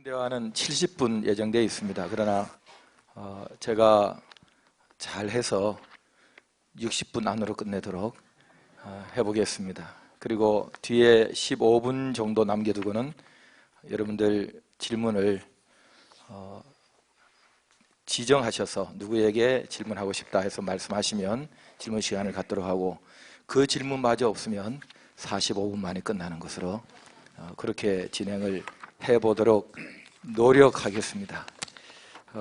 대화는 70분 예정되어 있습니다. 그러나 제가 잘해서 60분 안으로 끝내도록 해보겠습니다. 그리고 뒤에 15분 정도 남겨두고는 여러분들 질문을 지정하셔서 누구에게 질문하고 싶다 해서 말씀하시면 질문 시간을 갖도록 하고, 그 질문마저 없으면 45분 만에 끝나는 것으로 그렇게 진행을 해보도록 노력하겠습니다.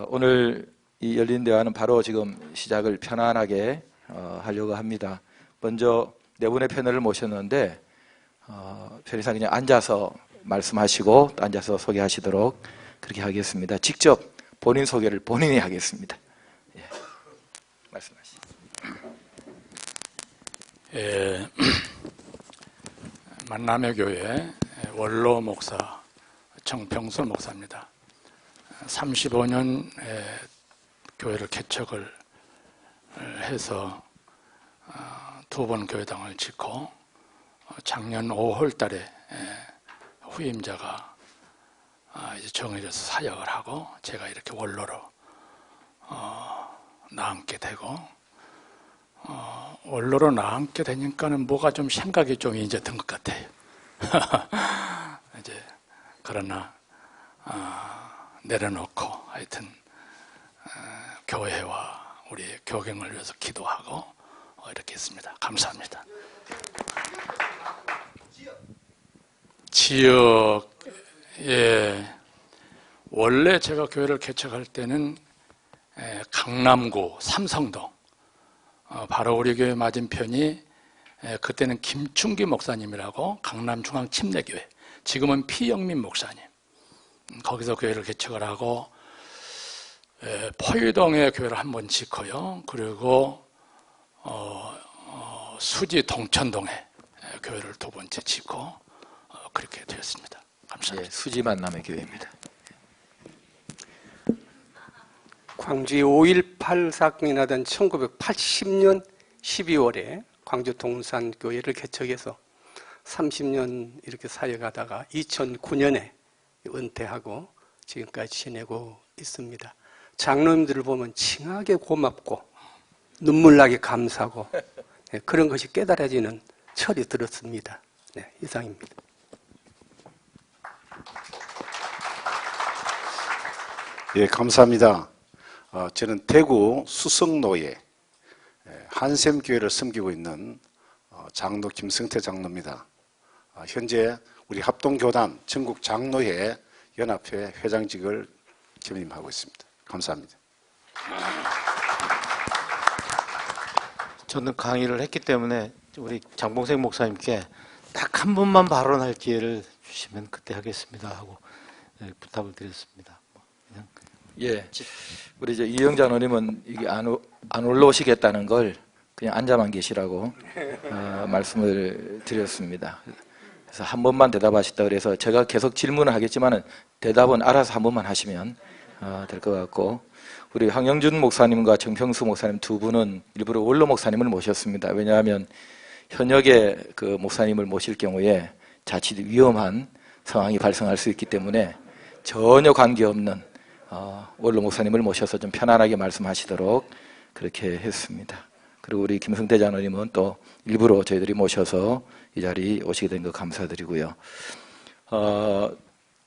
오늘 이 열린 대화는 바로 지금 시작을 편안하게 하려고 합니다. 먼저 네 분의 패널을 모셨는데 편의상 그냥 앉아서 말씀하시고 또 앉아서 소개하시도록 그렇게 하겠습니다. 직접 본인 소개를 본인이 하겠습니다. 예. 말씀하시죠. 만남의 교회 원로 목사 정평수 목사입니다. 35년 교회를 개척을 해서 두 번 교회당을 짓고 작년 5월 달에 후임자가 이제 정해져서 사역을 하고 제가 이렇게 원로로 나앉게 되고, 원로로 나앉게 되니까는 뭐가 좀 생각이 좀 이제 든 것 같아요. 이제 그러나 내려놓고 하여튼 교회와 우리 교경을 위해서 기도하고 이렇게 했습니다. 감사합니다. 지역, 원래 제가 교회를 개척할 때는 강남구 삼성동, 바로 우리 교회 맞은편이 그때는 김충기 목사님이라고 강남중앙침례교회, 지금은 피영민 목사님, 거기서 교회를 개척을 하고 포유동에 교회를 한번 짓고요. 그리고 수지 동천동에 교회를 두 번째 짓고 그렇게 되었습니다. 감사합니다. 예, 수지 만남의 교회입니다. 광주에 5.18 사건이 나던 1980년 12월에 광주 동산교회를 개척해서 30년 이렇게 사역하다가 2009년에 은퇴하고 지금까지 지내고 있습니다. 장로님들을 보면 칭하게 고맙고 눈물나게 감사하고 그런 것이 깨달아지는 철이 들었습니다. 네, 이상입니다. 예, 감사합니다. 저는 대구 수성로에 한샘교회를 섬기고 있는 장로 김성태 장로입니다. 현재 우리 합동교단 전국장로회 연합회 회장직을 겸임하고 있습니다. 감사합니다. 저는 강의를 했기 때문에 우리 장봉생 목사님께 딱 한 번만 발언할 기회를 주시면 그때 하겠습니다 하고 부탁을 드렸습니다. 예, 우리 이제 이영자 의원님은 이게 안 올라오시겠다는 걸 그냥 앉아만 계시라고 말씀을 드렸습니다. 그래서 한 번만 대답하시다 그래서 제가 계속 질문을 하겠지만은 대답은 알아서 한 번만 하시면 될 것 같고, 우리 황영준 목사님과 정평수 목사님 두 분은 일부러 원로 목사님을 모셨습니다. 왜냐하면 현역의 그 목사님을 모실 경우에 자칫 위험한 상황이 발생할 수 있기 때문에 전혀 관계없는 원로 목사님을 모셔서 좀 편안하게 말씀하시도록 그렇게 했습니다. 그리고 우리 김성태 장로님은 또 일부러 저희들이 모셔서 이 자리에 오시게 된 거 감사드리고요.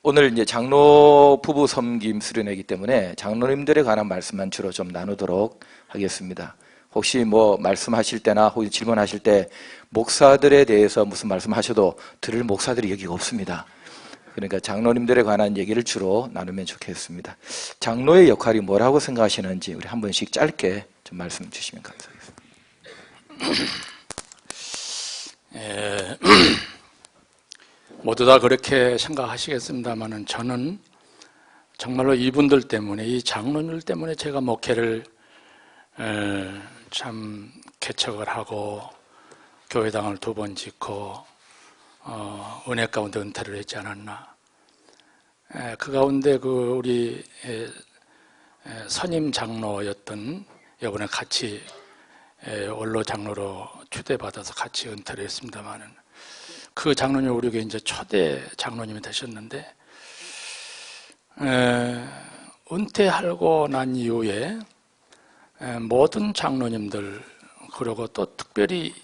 오늘 이제 장로 부부 섬김 수련회이기 때문에 장로님들에 관한 말씀만 주로 좀 나누도록 하겠습니다. 혹시 뭐 말씀하실 때나 혹시 질문하실 때 목사들에 대해서 무슨 말씀하셔도 들을 목사들이 여기가 없습니다. 그러니까 장로님들에 관한 얘기를 주로 나누면 좋겠습니다. 장로의 역할이 뭐라고 생각하시는지 우리 한 번씩 짧게 좀 말씀 주시면 감사하겠습니다. 모두 다 그렇게 생각하시겠습니다만은 저는 정말로 이분들 때문에, 이 장로님들 때문에 제가 목회를 참 개척을 하고 교회당을 두 번 짓고 은혜 가운데 은퇴를 했지 않았나. 그 가운데 그 우리 선임 장로였던, 이번에 같이 원로 장로로 초대받아서 같이 은퇴를 했습니다만은, 그 장로님 우리 교회 이제 초대 장로님이 되셨는데 은퇴하고 난 이후에 모든 장로님들, 그리고 또 특별히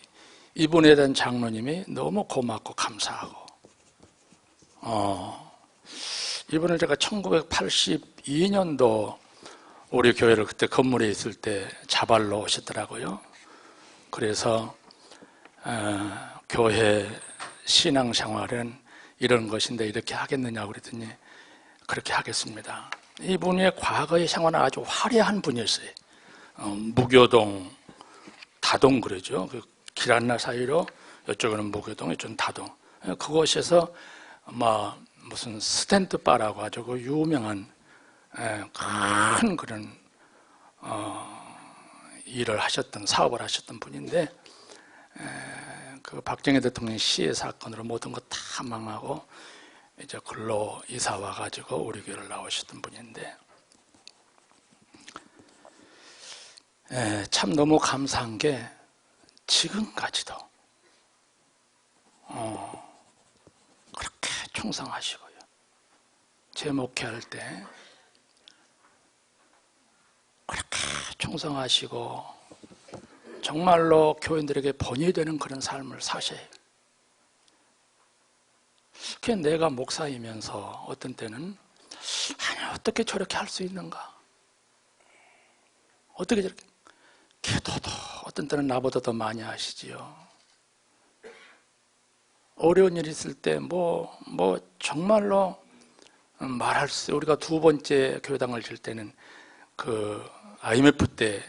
이분에 대한 장로님이 너무 고맙고 감사하고, 이분을 제가 1982년도 우리 교회를 그때 건물에 있을 때 자발로 오시더라고요. 그래서 교회 신앙생활은 이런 것인데 이렇게 하겠느냐고 그랬더니 그렇게 하겠습니다. 이분의 과거의 생활은 아주 화려한 분이었어요. 무교동, 다동 그러죠. 그 길 하나 사이로 이쪽은 무교동, 이쪽은 다동. 그곳에서 무슨 스탠드 바라고 아주 그 유명한 큰 그런 일을 하셨던, 사업을 하셨던 분인데, 그 박정희 대통령 시해 사건으로 모든 거 다 망하고 이제 글로 이사 와가지고 우리 교회를 나오셨던 분인데, 참 너무 감사한 게 지금까지도 그렇게 충성하시고요. 제 목회할 때 그렇게 충성하시고 정말로 교인들에게 본이 되는 그런 삶을 사셔요. 그게 내가 목사이면서 어떤 때는 아니 어떻게 저렇게 할 수 있는가? 어떻게 저렇게 기도도 어떤 때는 나보다 더 많이 하시지요. 어려운 일 있을 때 정말로 말할 수, 우리가 두 번째 교회당을 질 때는 그 IMF 때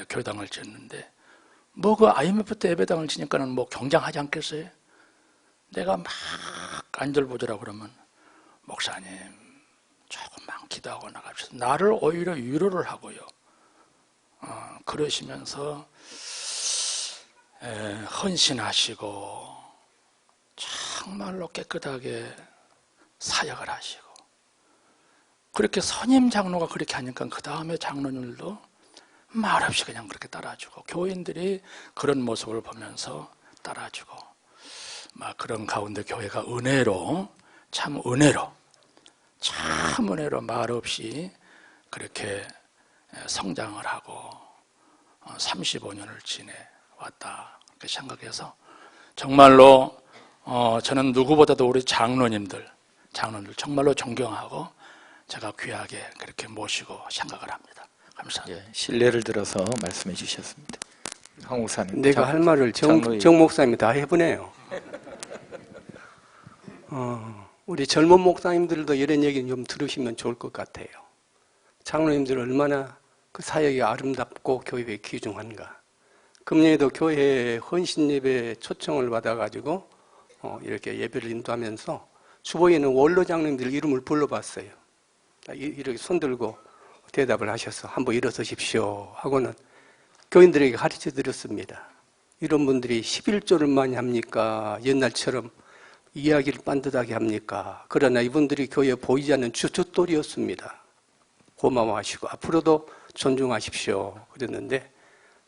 교회당을 지었는데 그 IMF 때 예배당을 지니까는 경장하지 않겠어요? 내가 막 안절부절하고 그러면 목사님 조금만 기도하고 나갑시다. 나를 오히려 위로를 하고요. 그러시면서 헌신하시고 정말로 깨끗하게 사역을 하시고, 그렇게 선임 장로가 그렇게 하니까 그 다음에 장로님들도 말없이 그냥 그렇게 따라주고, 교인들이 그런 모습을 보면서 따라주고, 그런 가운데 교회가 은혜로 참 은혜로 말없이 그렇게 성장을 하고 35년을 지내왔다 그렇게 생각해서 정말로 저는 누구보다도 우리 장로님들 정말로 존경하고 제가 귀하게 그렇게 모시고 생각을 합니다. 감사합니다. 예, 신뢰를 들어서 말씀해 주셨습니다. 황 목사님. 내가 할 말을 정 목사님이 다 해보네요. 우리 젊은 목사님들도 이런 얘기 좀 들으시면 좋을 것 같아요. 장로님들 얼마나 그 사역이 아름답고 교회에 귀중한가. 금년에도 교회에 헌신 예배 초청을 받아가지고 이렇게 예배를 인도하면서 주보에는 원로 장로님들 이름을 불러봤어요. 이렇게 손들고 대답을 하셔서 한번 일어서십시오 하고는 교인들에게 가르쳐 드렸습니다. 이런 분들이 11조를 많이 합니까? 옛날처럼 이야기를 빤듯하게 합니까? 그러나 이분들이 교회에 보이지 않는 주춧돌이었습니다. 고마워하시고 앞으로도 존중하십시오 그랬는데,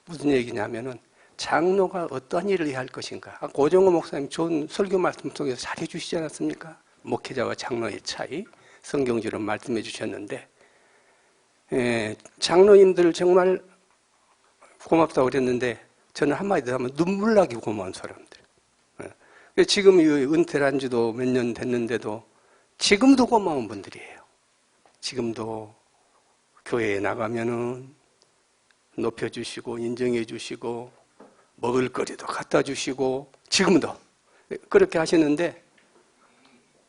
무슨 얘기냐면은 장로가 어떤 일을 해야 할 것인가. 고정호 목사님 좋은 설교 말씀 속에서 잘 해주시지 않았습니까? 목회자와 장로의 차이 성경적으로 말씀해 주셨는데, 장로님들 정말 고맙다고 그랬는데 저는 한마디 더 하면 눈물 나게 고마운 사람들. 지금 은퇴를 한 지도 몇 년 됐는데도 지금도 고마운 분들이에요. 지금도 교회에 나가면은 높여주시고 인정해 주시고 먹을거리도 갖다 주시고 지금도 그렇게 하시는데,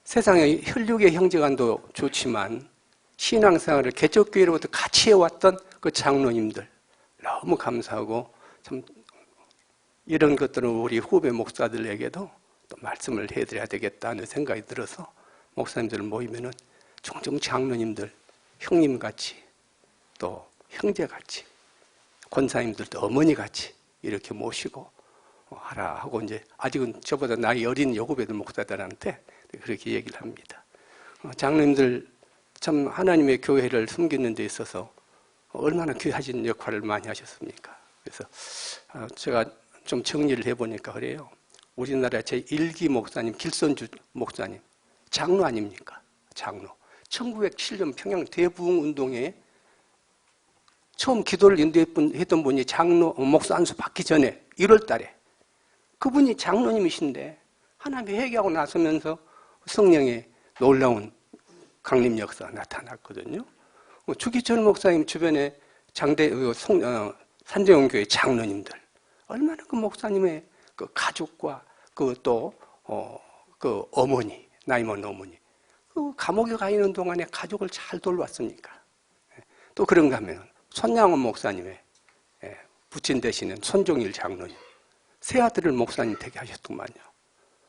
세상에 혈육의 형제간도 좋지만 신앙생활을 개척교회로부터 같이 해왔던 그 장로님들 너무 감사하고, 참 이런 것들은 우리 후배 목사들에게도 또 말씀을 해드려야 되겠다는 생각이 들어서 목사님들 모이면은 종종 장로님들 형님같이 또 형제같이 권사님들도 어머니같이 이렇게 모시고 하라 하고, 이제 아직은 저보다 나이 어린 여고배들 목사들한테 그렇게 얘기를 합니다. 장로님들 참 하나님의 교회를 숨기는 데 있어서 얼마나 귀하신 역할을 많이 하셨습니까? 그래서 제가 좀 정리를 해보니까 그래요. 우리나라 제1기 목사님 길선주 목사님 장로 아닙니까? 장로. 1907년 평양 대부흥 운동에 처음 기도를 인도했던 분이 장로 목사 안수 받기 전에 1월 달에 그분이 장로님이신데 하나님이 회개하고 나서면서 성령의 놀라운 강림 역사가 나타났거든요. 주기철 목사님 주변에 산재원 교회 장로님들 얼마나 그 목사님의 그 가족과 그 어머니 나이 먹은 어머니 그 감옥에 가 있는 동안에 가족을 잘 돌봤습니까? 또 그런가 하면 손양원 목사님의 부친 되시는 손종일 장로님 세 아들을 목사님 되게 하셨더만요.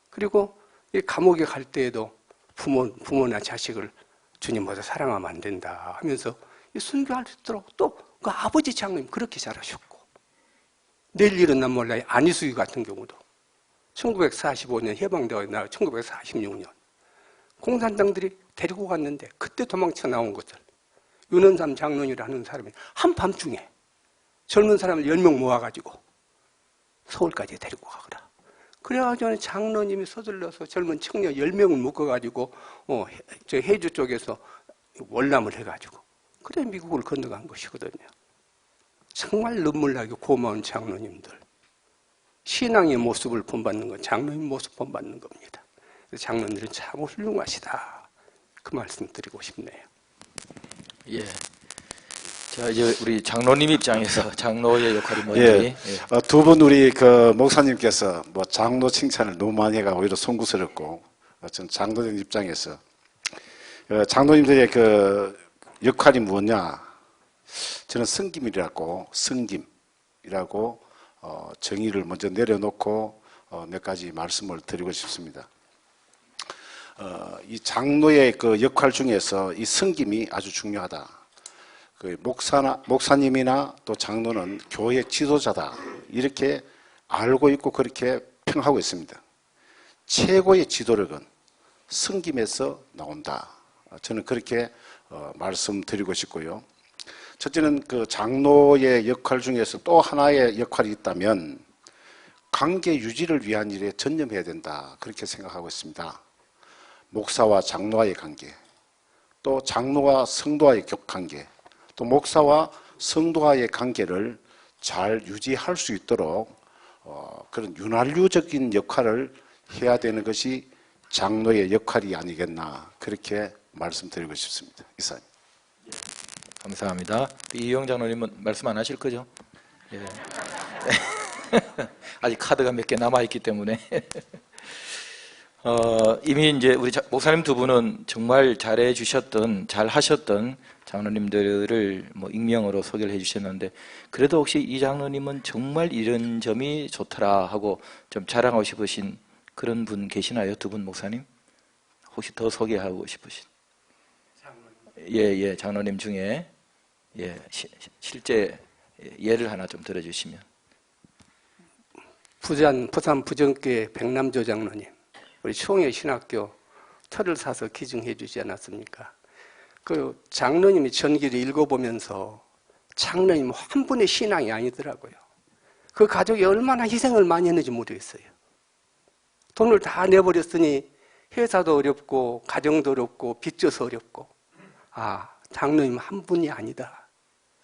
그리고 이 감옥에 갈 때에도 부모나 자식을 주님보다 사랑하면 안 된다 하면서 순교할 수 있도록 또 그 아버지 장로님 그렇게 잘하셨고 내일 일은 난 몰라요. 안희수기 같은 경우도 1945년 해방되어 나 1946년 공산당들이 데리고 갔는데 그때 도망쳐 나온 것을 윤원삼 장로님이라는 사람이 한밤중에 젊은 사람을 10명 모아가지고 서울까지 데리고 가거라. 그래가지고 장로님이 서둘러서 젊은 청년 10명을 묶어가지고 저 해주 쪽에서 월남을 해가지고 그래 미국을 건너간 것이거든요. 정말 눈물나게 고마운 장로님들. 신앙의 모습을 본받는 건 장로님 모습 본받는 겁니다. 장로님들은 참 훌륭하시다. 그 말씀 드리고 싶네요. 예. 자, 이제 우리 장로님 입장에서 장로의 역할이 뭔지. 예. 두 분 우리 그 목사님께서 뭐 장로 칭찬을 너무 많이 해가 오히려 송구스럽고 전 장로님 입장에서 장로님들의 그 역할이 뭐냐? 저는 성김이라고 정의를 먼저 내려놓고 몇 가지 말씀을 드리고 싶습니다. 이 장로의 그 역할 중에서 이 성김이 아주 중요하다. 그 목사님이나 또 장로는 교회 지도자다. 이렇게 알고 있고 그렇게 평하고 있습니다. 최고의 지도력은 성김에서 나온다. 저는 그렇게 말씀드리고 싶고요. 첫째는 그 장로의 역할 중에서 또 하나의 역할이 있다면 관계 유지를 위한 일에 전념해야 된다. 그렇게 생각하고 있습니다. 목사와 장로와의 관계, 또 장로와 성도와의 관계, 또 목사와 성도와의 관계를 잘 유지할 수 있도록 그런 윤활유적인 역할을 해야 되는 것이 장로의 역할이 아니겠나 그렇게 말씀드리고 싶습니다. 이사님. 감사합니다. 이영 장로님은 말씀 안 하실 거죠? 예. 아직 카드가 몇 개 남아있기 때문에. 이미 이제 우리 목사님 두 분은 정말 잘해주셨던, 잘하셨던 장로님들을 뭐 익명으로 소개를 해주셨는데, 그래도 혹시 이 장로님은 정말 이런 점이 좋더라 하고 좀 자랑하고 싶으신 그런 분 계시나요? 두 분 목사님? 혹시 더 소개하고 싶으신? 예, 장로님 중에, 실제 예를 하나 좀 들어주시면. 부산 부정교회 백남조 장로님, 우리 총회 신학교 터를 사서 기증해 주지 않았습니까? 그 장로님이 전기를 읽어보면서 장로님 한 분의 신앙이 아니더라고요. 그 가족이 얼마나 희생을 많이 했는지 모르겠어요. 돈을 다 내버렸으니 회사도 어렵고 가정도 어렵고 빚져서 어렵고 장로님 한 분이 아니다.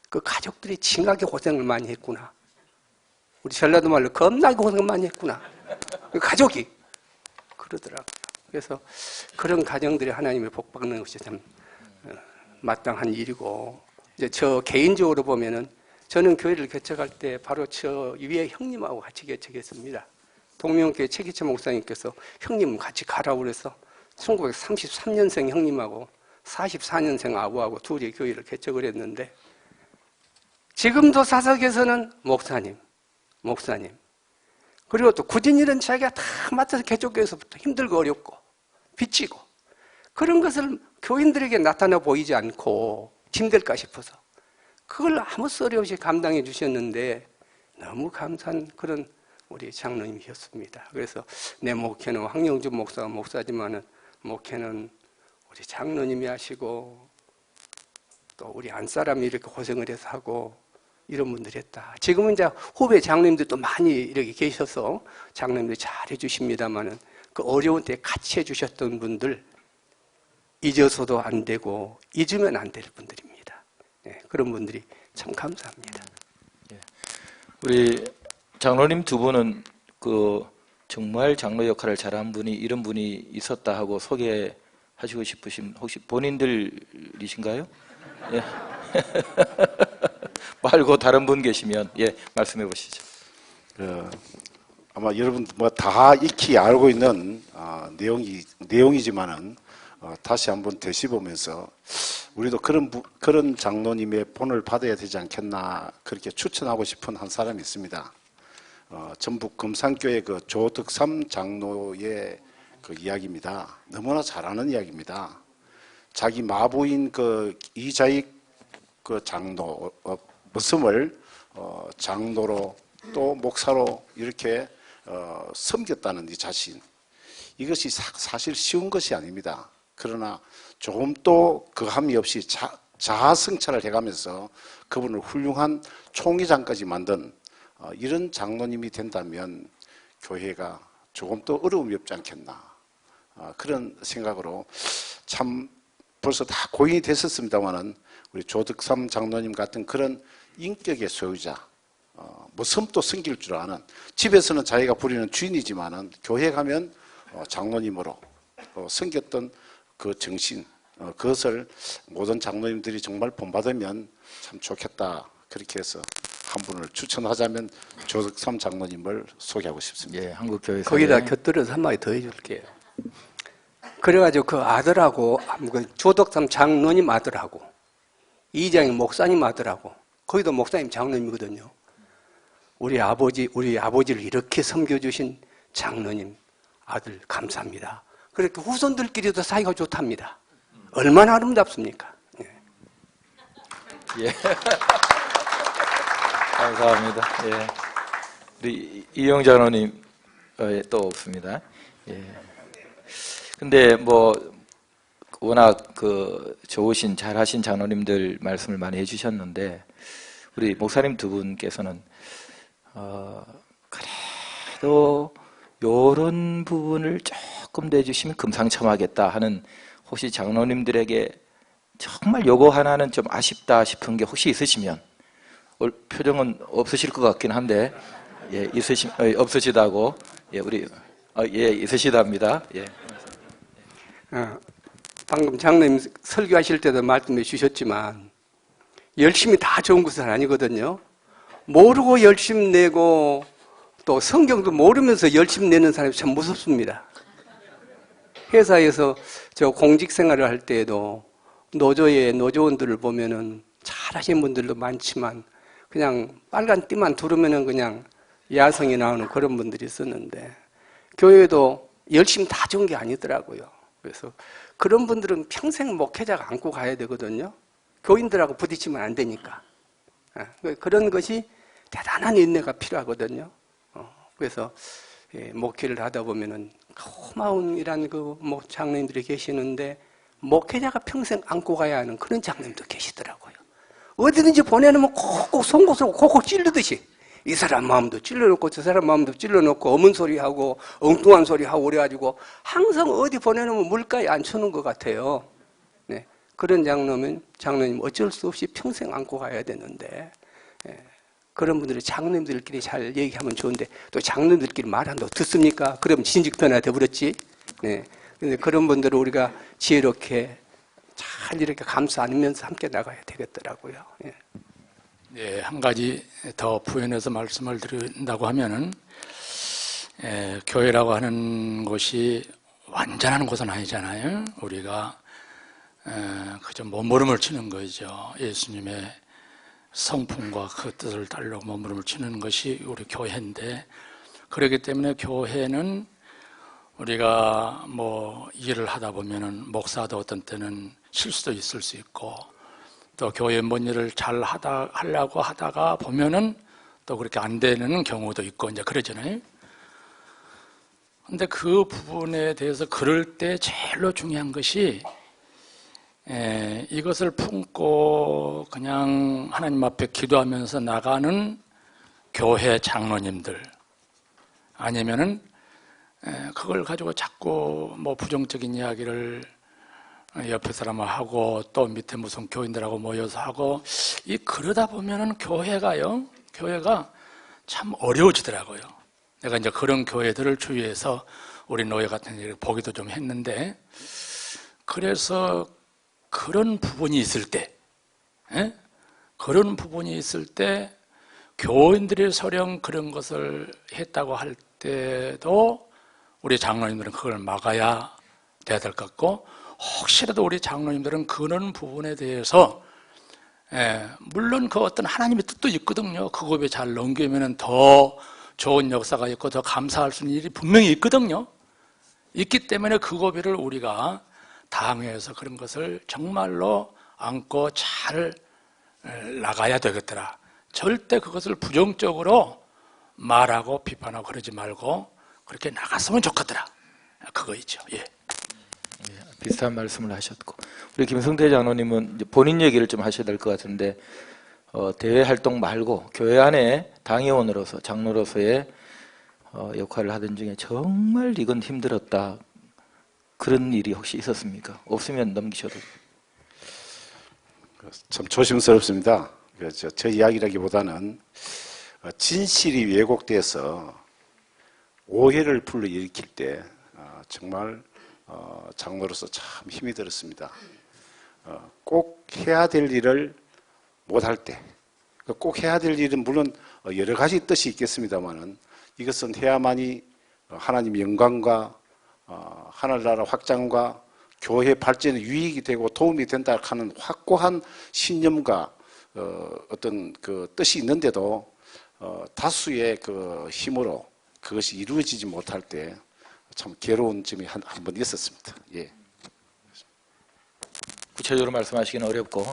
그 가족들이 징하게 고생을 많이 했구나. 우리 전라도 말로 겁나게 고생을 많이 했구나. 그 가족이 그러더라고요. 그래서 그런 가정들이 하나님의 복 받는 것이 참 마땅한 일이고, 이제 저 개인적으로 보면은 저는 교회를 개척할 때 바로 저 위에 형님하고 같이 개척했습니다. 동명교회 최기철 목사님께서 형님 같이 가라고 그래서 1933년생 형님하고 44년생 아부하고 둘이 교회를 개척을 했는데, 지금도 사석에서는 목사님 그리고 또 굳은 일은 자기가 다 맡아서 개척교회에서부터 힘들고 어렵고 빚지고 그런 것을 교인들에게 나타나 보이지 않고 힘들까 싶어서 그걸 아무 소리 없이 감당해 주셨는데 너무 감사한 그런 우리 장로님이셨습니다. 그래서 내 목회는 황영준 목사가 목사지만은 목회는 우리 장로님이 하시고 또 우리 안사람이 이렇게 고생을 해서 하고 이런 분들이 했다. 지금은 이제 후배 장로님들도 많이 이렇게 계셔서 장로님들이 잘 해주십니다만은 그 어려운 때 같이 해주셨던 분들 잊어서도 안 되고 잊으면 안 될 분들입니다. 네, 그런 분들이 참 감사합니다. 우리 장로님 두 분은 그 정말 장로 역할을 잘한 분이 이런 분이 있었다 하고 소개하시고 싶으신 혹시 본인들이신가요? 예. 말고 다른 분 계시면 예 말씀해 보시죠. 아마 여러분 뭐 다 익히 알고 있는 내용이지만은 다시 한번 되씹으면서 우리도 그런 장로님의 본을 받아야 되지 않겠나 그렇게 추천하고 싶은 한 사람이 있습니다. 전북 금산교회 그 조덕삼 장로의 그 이야기입니다. 너무나 잘 아는 이야기입니다. 자기 마부인 그 이자익 그 장로 머슴을 장로로 또 목사로 이렇게 섬겼다는 이 자신, 이것이 사실 쉬운 것이 아닙니다. 그러나 조금 또 그함이 없이 자아성찰을 해가면서 그분을 훌륭한 총회장까지 만든 이런 장로님이 된다면 교회가 조금 더 어려움이 없지 않겠나 그런 생각으로 참 벌써 다 고인이 됐었습니다마는 우리 조덕삼 장로님 같은 그런 인격의 소유자, 머슴도 섬길 줄 아는, 집에서는 자기가 부리는 주인이지만은 교회 가면 장로님으로 섬겼던 그 정신, 그것을 모든 장로님들이 정말 본받으면 참 좋겠다. 그렇게 해서 한 분을 추천하자면 조덕삼 장로님을 소개하고 싶습니다. 예, 한국교회사 거기다 곁들여서 한마디 더 해줄게요. 그래가지고 그 아들하고 그 조덕삼 장로님 아들하고 이장희 목사님 아들하고 거기도 목사님 장로님이거든요. 우리 아버지를 이렇게 섬겨주신 장로님 아들 감사합니다. 그렇게 후손들끼리도 사이가 좋답니다. 얼마나 아름답습니까? 예. 예. 감사합니다. 예. 우리 이영 장로님 또 없습니다. 예. 근데 뭐 워낙 그 좋으신 잘하신 장로님들 말씀을 많이 해주셨는데 우리 목사님 두 분께서는 그래도 요런 부분을 조금 더 해주시면 금상첨화하겠다 하는 혹시 장로님들에게 정말 요거 하나는 좀 아쉽다 싶은 게 혹시 있으시면 표정은 없으실 것 같긴 한데 예, 없으시다고 예, 우리 예, 있으시답니다. 예. 방금 장로님 설교하실 때도 말씀해 주셨지만 열심히 다 좋은 것은 아니거든요. 모르고 열심 내고 또 성경도 모르면서 열심 내는 사람이 참 무섭습니다. 회사에서 저 공직 생활을 할 때에도 노조의 노조원들을 보면은 잘하신 분들도 많지만 그냥 빨간 띠만 두르면은 그냥 야성이 나오는 그런 분들이 있었는데 교회도 열심히 다 좋은 게 아니더라고요. 그래서 그런 분들은 평생 목회자가 안고 가야 되거든요. 교인들하고 부딪히면 안 되니까. 그런 것이 대단한 인내가 필요하거든요. 그래서 목회를 하다 보면은 고마운 이란 그 장로님들이 계시는데 목회자가 평생 안고 가야 하는 그런 장로님도 계시더라고요. 어디든지 보내놓으면 콕콕 송곳으로 콕콕 찔르듯이 이 사람 마음도 찔러놓고 저 사람 마음도 찔러놓고 어문 소리하고 엉뚱한 소리하고 그래가지고 항상 어디 보내놓으면 물가에 앉혀놓은 것 같아요. 네. 그런 장로님 어쩔 수 없이 평생 안고 가야 되는데 그런 분들이 장로님들끼리 잘 얘기하면 좋은데 또 장로님들끼리 말한다고 듣습니까? 그럼 진직변화 돼버렸지. 네. 근데 그런 분들을 우리가 지혜롭게 잘 이렇게 감싸 안으면서 함께 나가야 되겠더라고요. 예. 네, 한 가지 더 부연해서 말씀을 드린다고 하면은 교회라고 하는 곳이 완전한 곳은 아니잖아요. 우리가 그저 몸부림을 치는 거죠. 예수님의 성품과 그 뜻을 따르려고 몸부림을 치는 것이 우리 교회인데 그렇기 때문에 교회는 우리가 뭐 일을 하다 보면은 목사도 어떤 때는 실수도 있을 수 있고 또 교회 뭔 일을 잘 하려고 하다가 보면은 또 그렇게 안 되는 경우도 있고 이제 그러잖아요. 근데 그 부분에 대해서 그럴 때 제일로 중요한 것이 이것을 품고 그냥 하나님 앞에 기도하면서 나가는 교회 장로님들 아니면은 그걸 가지고 자꾸 뭐 부정적인 이야기를 옆에 사람하고 또 밑에 무슨 교인들하고 모여서 하고 그러다 보면은 교회가 참 어려워지더라고요. 내가 이제 그런 교회들을 주위에서 우리 노예 같은 일을 보기도 좀 했는데, 그래서 그런 부분이 있을 때, 그런 부분이 있을 때 교인들이 설령 그런 것을 했다고 할 때도 우리 장로님들은 그걸 막아야 돼야 될 것 같고, 혹시라도 우리 장로님들은 그런 부분에 대해서 물론 그 어떤 하나님의 뜻도 있거든요. 그 법에 잘 넘기면 더 좋은 역사가 있고 더 감사할 수 있는 일이 분명히 있거든요. 있기 때문에 그 고비를 우리가 당해서 그런 것을 정말로 안고 잘 나가야 되겠더라. 절대 그것을 부정적으로 말하고 비판하고 그러지 말고 그렇게 나갔으면 좋겠더라. 그거 있죠. 예. 비슷한 말씀을 하셨고, 우리 김성태 장로님은 이제 본인 얘기를 좀 하셔야 될 것 같은데, 대외 활동 말고 교회 안에 당회원으로서 장로로서의 역할을 하던 중에 정말 이건 힘들었다, 그런 일이 혹시 있었습니까? 없으면 넘기셔도. 참 조심스럽습니다. 저 이야기라기보다는 진실이 왜곡돼서 오해를 불러일으킬 때 정말 장로로서 참 힘이 들었습니다. 꼭 해야 될 일을 못할 때, 꼭 해야 될 일은 물론 여러 가지 뜻이 있겠습니다만은 이것은 해야만이 하나님의 영광과 하늘나라 확장과 교회 발전에 유익이 되고 도움이 된다 하는 확고한 신념과 어떤 그 뜻이 있는데도 다수의 그 힘으로 그것이 이루어지지 못할 때 참 괴로운 점이 한 번 있었습니다. 예. 구체적으로 말씀하시기는 어렵고,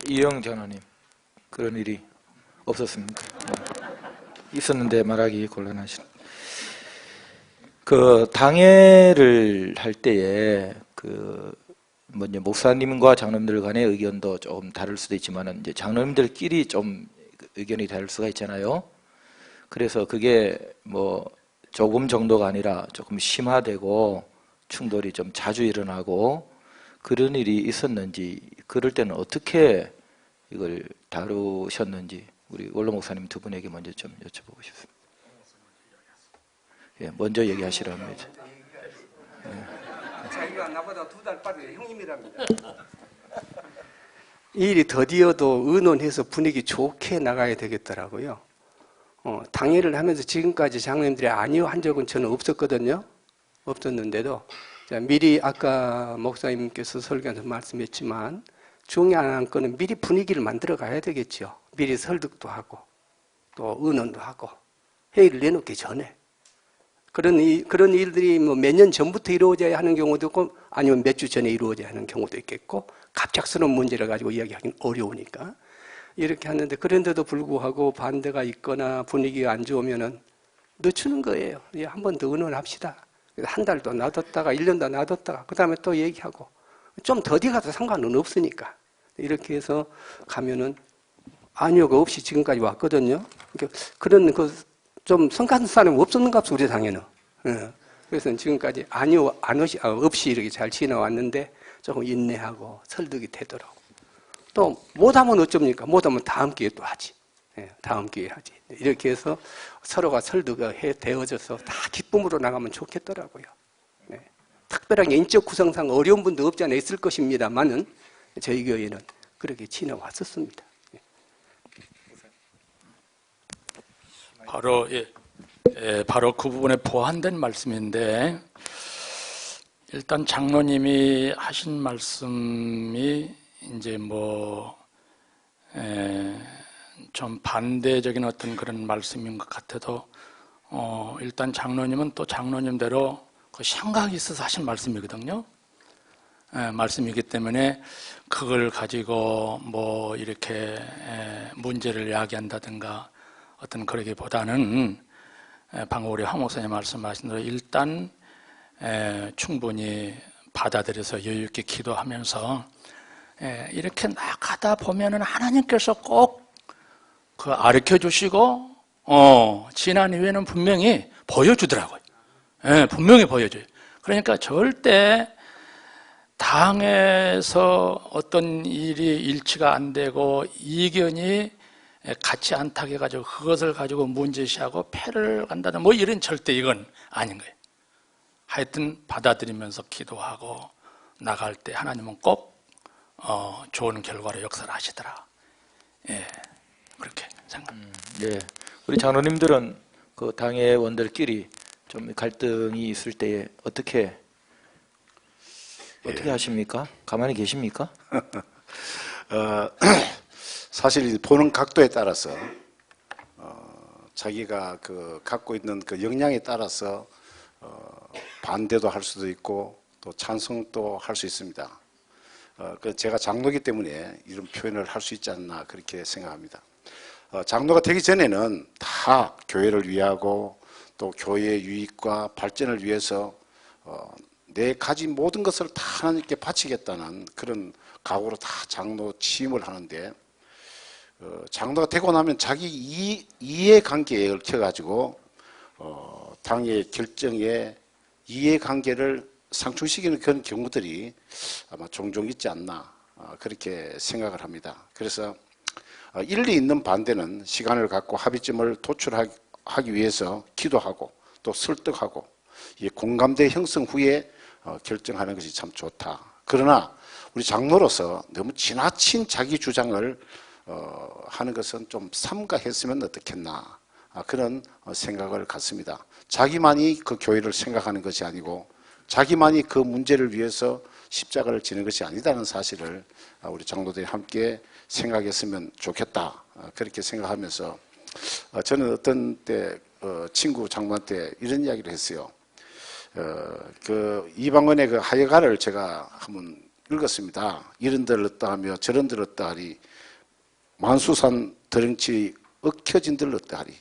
이영 장로님 그런 일이 없었습니까? 있었는데 말하기 곤란하신. 그 당회를 할 때에 이제 목사님과 장로님들 간의 의견도 좀 다를 수도 있지만은 이제 장로님들끼리 좀 의견이 다를 수가 있잖아요. 그래서 그게 뭐 조금 정도가 아니라 조금 심화되고 충돌이 좀 자주 일어나고 그런 일이 있었는지, 그럴 때는 어떻게 이걸 다루셨는지 우리 원로 목사님 두 분에게 먼저 좀 여쭤보고 싶습니다. 예, 먼저 얘기하시라면. 자기가 나보다 2달 빠른 형님이랍니다. 이 일이 더디어도 의논해서 분위기 좋게 나가야 되겠더라고요. 당회를 하면서 지금까지 장로님들이 아니요 한 적은 저는 없었거든요. 없었는데도 미리 아까 목사님께서 설교에서 말씀했지만 중요한 거는 미리 분위기를 만들어 가야 되겠죠. 미리 설득도 하고 또 의논도 하고 회의를 내놓기 전에 그런 일들이 뭐 몇 년 전부터 이루어져야 하는 경우도 있고 아니면 몇 주 전에 이루어져야 하는 경우도 있겠고 갑작스러운 문제를 가지고 이야기하기는 어려우니까 이렇게 하는데, 그런데도 불구하고 반대가 있거나 분위기가 안 좋으면은 늦추는 거예요. 한 번 더 의논합시다. 한 달 더 놔뒀다가 1년 더 놔뒀다가 그 다음에 또 얘기하고 좀 더디 가도 상관은 없으니까 이렇게 해서 가면은 아니요가 없이 지금까지 왔거든요. 그런 좀 성간사는 없었는가 없어 우리 당에는. 그래서 지금까지 아니요 없이 이렇게 잘 지나왔는데 조금 인내하고 설득이 되도록. 또 못하면 어쩝니까? 못하면 다음 기회에 또 하지. 다음 기회에 하지. 이렇게 해서 서로가 설득이 되어져서 다 기쁨으로 나가면 좋겠더라고요. 특별하게 인적 구성상 어려운 분도 없지 않아 있을 것입니다만은 저희 교회는 그렇게 지나왔었습니다. 바로 그 부분에 보완된 말씀인데, 일단 장로님이 하신 말씀이 이제 좀 반대적인 어떤 그런 말씀인 것 같아도 일단 장로님은 또 장로님대로 그 생각이 있어서 하신 말씀이거든요. 말씀이기 때문에 그걸 가지고 뭐 이렇게 문제를 야기한다든가 어떤 그러기보다는 방금 우리 황 목사님 말씀하신 대로 일단 충분히 받아들여서 여유 있게 기도하면서 이렇게 나가다 보면은 하나님께서 꼭 그 가르쳐 주시고 지난 이후에는 분명히 보여주더라고요. 분명히 보여줘요. 그러니까 절대 당에서 어떤 일이 일치가 안 되고 이견이 같이 안 타게 가지고 그것을 가지고 문제시하고 패를 간다는 뭐 이런 절대 이건 아닌 거예요. 하여튼 받아들이면서 기도하고 나갈 때 하나님은 꼭 좋은 결과로 역사를 하시더라. 예, 그렇게 생각합니다. 예. 우리 장로님들은 그 당의 원들끼리 좀 갈등이 있을 때에 어떻게 하십니까? 가만히 계십니까? 사실 보는 각도에 따라서 자기가 그 갖고 있는 그 역량에 따라서 반대도 할 수도 있고 또 찬성도 할 수 있습니다. 그 제가 장로기 때문에 이런 표현을 할 수 있지 않나 그렇게 생각합니다. 장로가 되기 전에는 다 교회를 위하고 또 교회의 유익과 발전을 위해서 내 가진 모든 것을 다 하나님께 바치겠다는 그런 각오로 다 장로 취임을 하는데 장로가 되고 나면 자기 이해관계에 얽혀가지고 당의 결정에 이해관계를 상충시키는 그런 경우들이 아마 종종 있지 않나 그렇게 생각을 합니다. 그래서 일리 있는 반대는 시간을 갖고 합의점을 도출하기 위해서 기도하고 또 설득하고 공감대 형성 후에 결정하는 것이 참 좋다. 그러나 우리 장로로서 너무 지나친 자기 주장을 하는 것은 좀 삼가했으면 어떻겠나 그런 생각을 갖습니다. 자기만이 그 교회를 생각하는 것이 아니고 자기만이 그 문제를 위해서 십자가를 지는 것이 아니다는 사실을 우리 장로들이 함께 생각했으면 좋겠다 그렇게 생각하면서 저는 어떤 때 친구 장로한테 이런 이야기를 했어요. 그 이방원의 그 하여가를 제가 한번 읽었습니다. 이런 들었다 하며 저런 들었다 하리 만수산 드렁치 얽혀진 들었다 하리.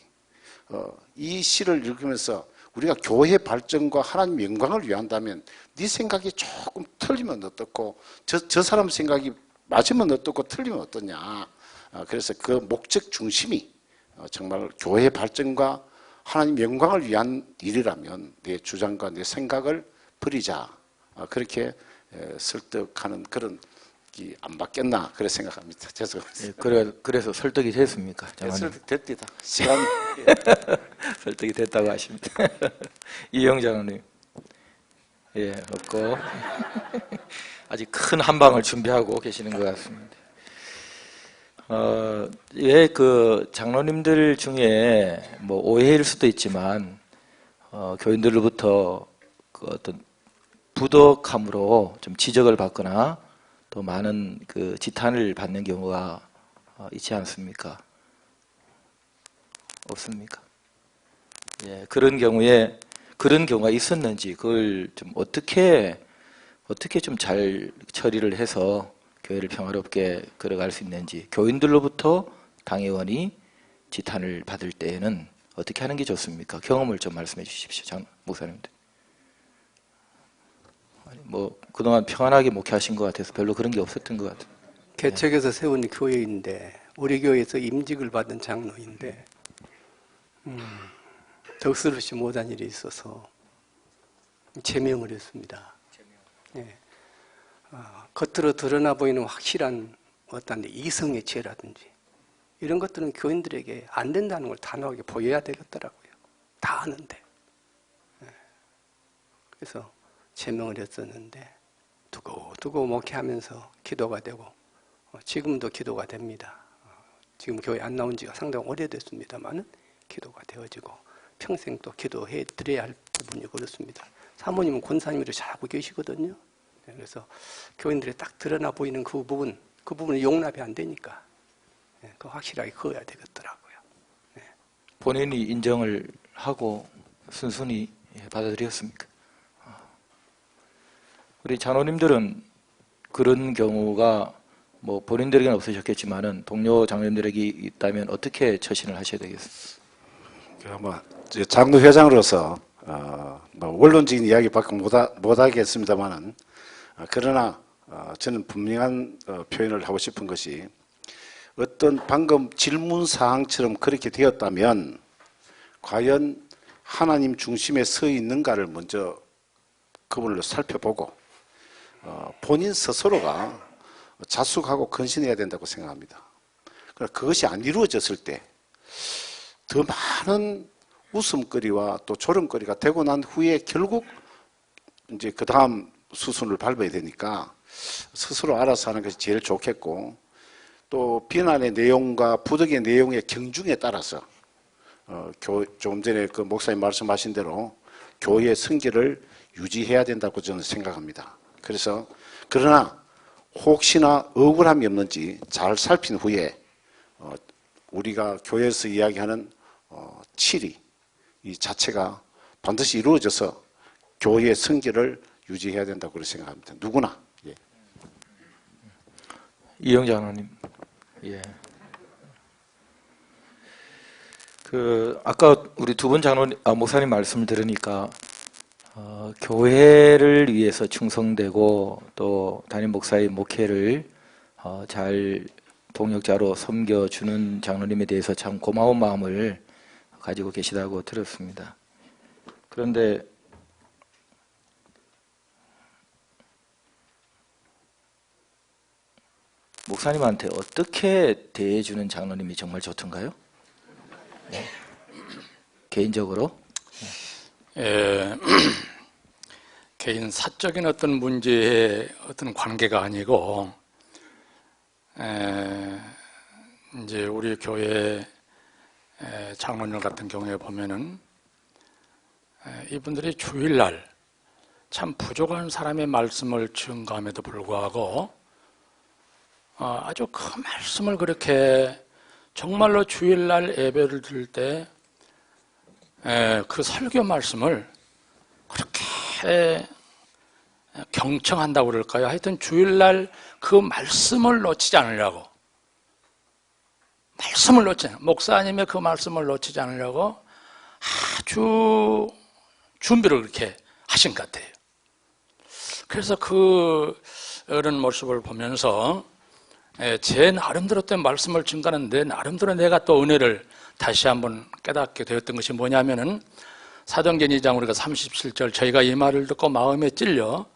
이 시를 읽으면서 우리가 교회 발전과 하나님 영광을 위한다면 네 생각이 조금 틀리면 어떻고 저 사람 생각이 맞으면 어떻고 틀리면 어떠냐. 그래서 그 목적 중심이 정말 교회 발전과 하나님 영광을 위한 일이라면 내 주장과 내 생각을 버리자. 그렇게 설득하는 그런 안 받겠나 그래 생각합니다. 죄송합니다. 예, 그래서 설득이 됐습니까? 설득됐다. 시간 설득이 됐다고 하십니다. 이영 장로님. 예, 없고 아직 큰 한방을 준비하고 계시는 것 같습니다. 왜 그 장로님들 중에 뭐 오해일 수도 있지만 교인들로부터 그 어떤 부덕함으로 좀 지적을 받거나 또 많은 그 지탄을 받는 경우가 있지 않습니까? 없습니까? 예, 그런 경우가 있었는지 그걸 좀 어떻게 좀 잘 처리를 해서 교회를 평화롭게 걸어갈 수 있는지 교인들로부터 당회원이 지탄을 받을 때에는 어떻게 하는 게 좋습니까? 경험을 좀 말씀해 주십시오, 장 목사님들. 뭐 그동안 평안하게 목회하신 것 같아서 별로 그런 게 없었던 것 같아요. 개척에서 세운 교회인데 우리 교회에서 임직을 받은 장로인데 덕스럽지 못한 일이 있어서 제명을 했습니다. 예. 겉으로 드러나 보이는 확실한 어떤 이성의 죄라든지 이런 것들은 교인들에게 안 된다는 걸 단호하게 보여야 되겠더라고요. 다 아는데. 예. 그래서 제명을 했었는데 두고 목회하면서 기도가 되고 지금도 기도가 됩니다. 지금 교회 안 나온 지가 상당히 오래됐습니다만 기도가 되어지고 평생 또 기도해 드려야 할 부분이 그렇습니다. 사모님은 권사님으로 잘하고 계시거든요. 그래서 교인들이 딱 드러나 보이는 그 부분은 용납이 안 되니까 그 확실하게 그어야 되겠더라고요. 본인이 인정을 하고 순순히 받아들였습니까? 우리 장로님들은 그런 경우가 뭐 본인들에게는 없으셨겠지만은 동료 장로님들에게 있다면 어떻게 처신을 하셔야 되겠습니까? 아마 장로 회장으로서 뭐 원론적인 이야기밖에 못 하겠습니다만은 그러나 저는 분명한 표현을 하고 싶은 것이 어떤 방금 질문 사항처럼 그렇게 되었다면 과연 하나님 중심에 서 있는가를 먼저 그분을 살펴보고 본인 스스로가 자숙하고 헌신해야 된다고 생각합니다. 그것이 안 이루어졌을 때 더 많은 웃음거리와 또 조롱거리가 되고 난 후에 결국 이제 그 다음 수순을 밟아야 되니까 스스로 알아서 하는 것이 제일 좋겠고, 또 비난의 내용과 부득이의 내용의 경중에 따라서 조금 전에 그 목사님 말씀하신 대로 교회의 성기를 유지해야 된다고 저는 생각합니다. 그래서 그러나 혹시나 억울함이 없는지 잘 살핀 후에 우리가 교회에서 이야기하는 7위 이 자체가 반드시 이루어져서 교회의 성기를 유지해야 된다고 그렇게 생각합니다. 누구나. 예. 이영자 장로님. 예. 아까 우리 두 분 목사님 말씀을 들으니까 교회를 위해서 충성되고 또 담임 목사의 목회를 잘 동역자로 섬겨주는 장로님에 대해서 참 고마운 마음을 가지고 계시다고 들었습니다. 그런데 목사님한테 어떻게 대해주는 장로님이 정말 좋던가요? 네. 개인적으로? 개인 사적인 어떤 문제의 어떤 관계가 아니고, 이제 우리 교회 장로님 같은 경우에 보면은 이분들이 주일날 참 부족한 사람의 말씀을 증거함에도 불구하고 아주 그 말씀을 그렇게 정말로 주일날 예배를 드릴 때 그 설교 말씀을 그렇게 경청한다고 그럴까요? 하여튼 주일날 그 말씀을 놓치지 않으려고, 목사님의 그 말씀을 놓치지 않으려고 아주 준비를 그렇게 하신 것 같아요. 그래서 그런 모습을 보면서 제 나름대로 또 말씀을 증가하는데 나름대로 내가 또 은혜를 다시 한번 깨닫게 되었던 것이 뭐냐면은 사도행전 2장 우리가 37절 저희가 이 말을 듣고 마음에 찔려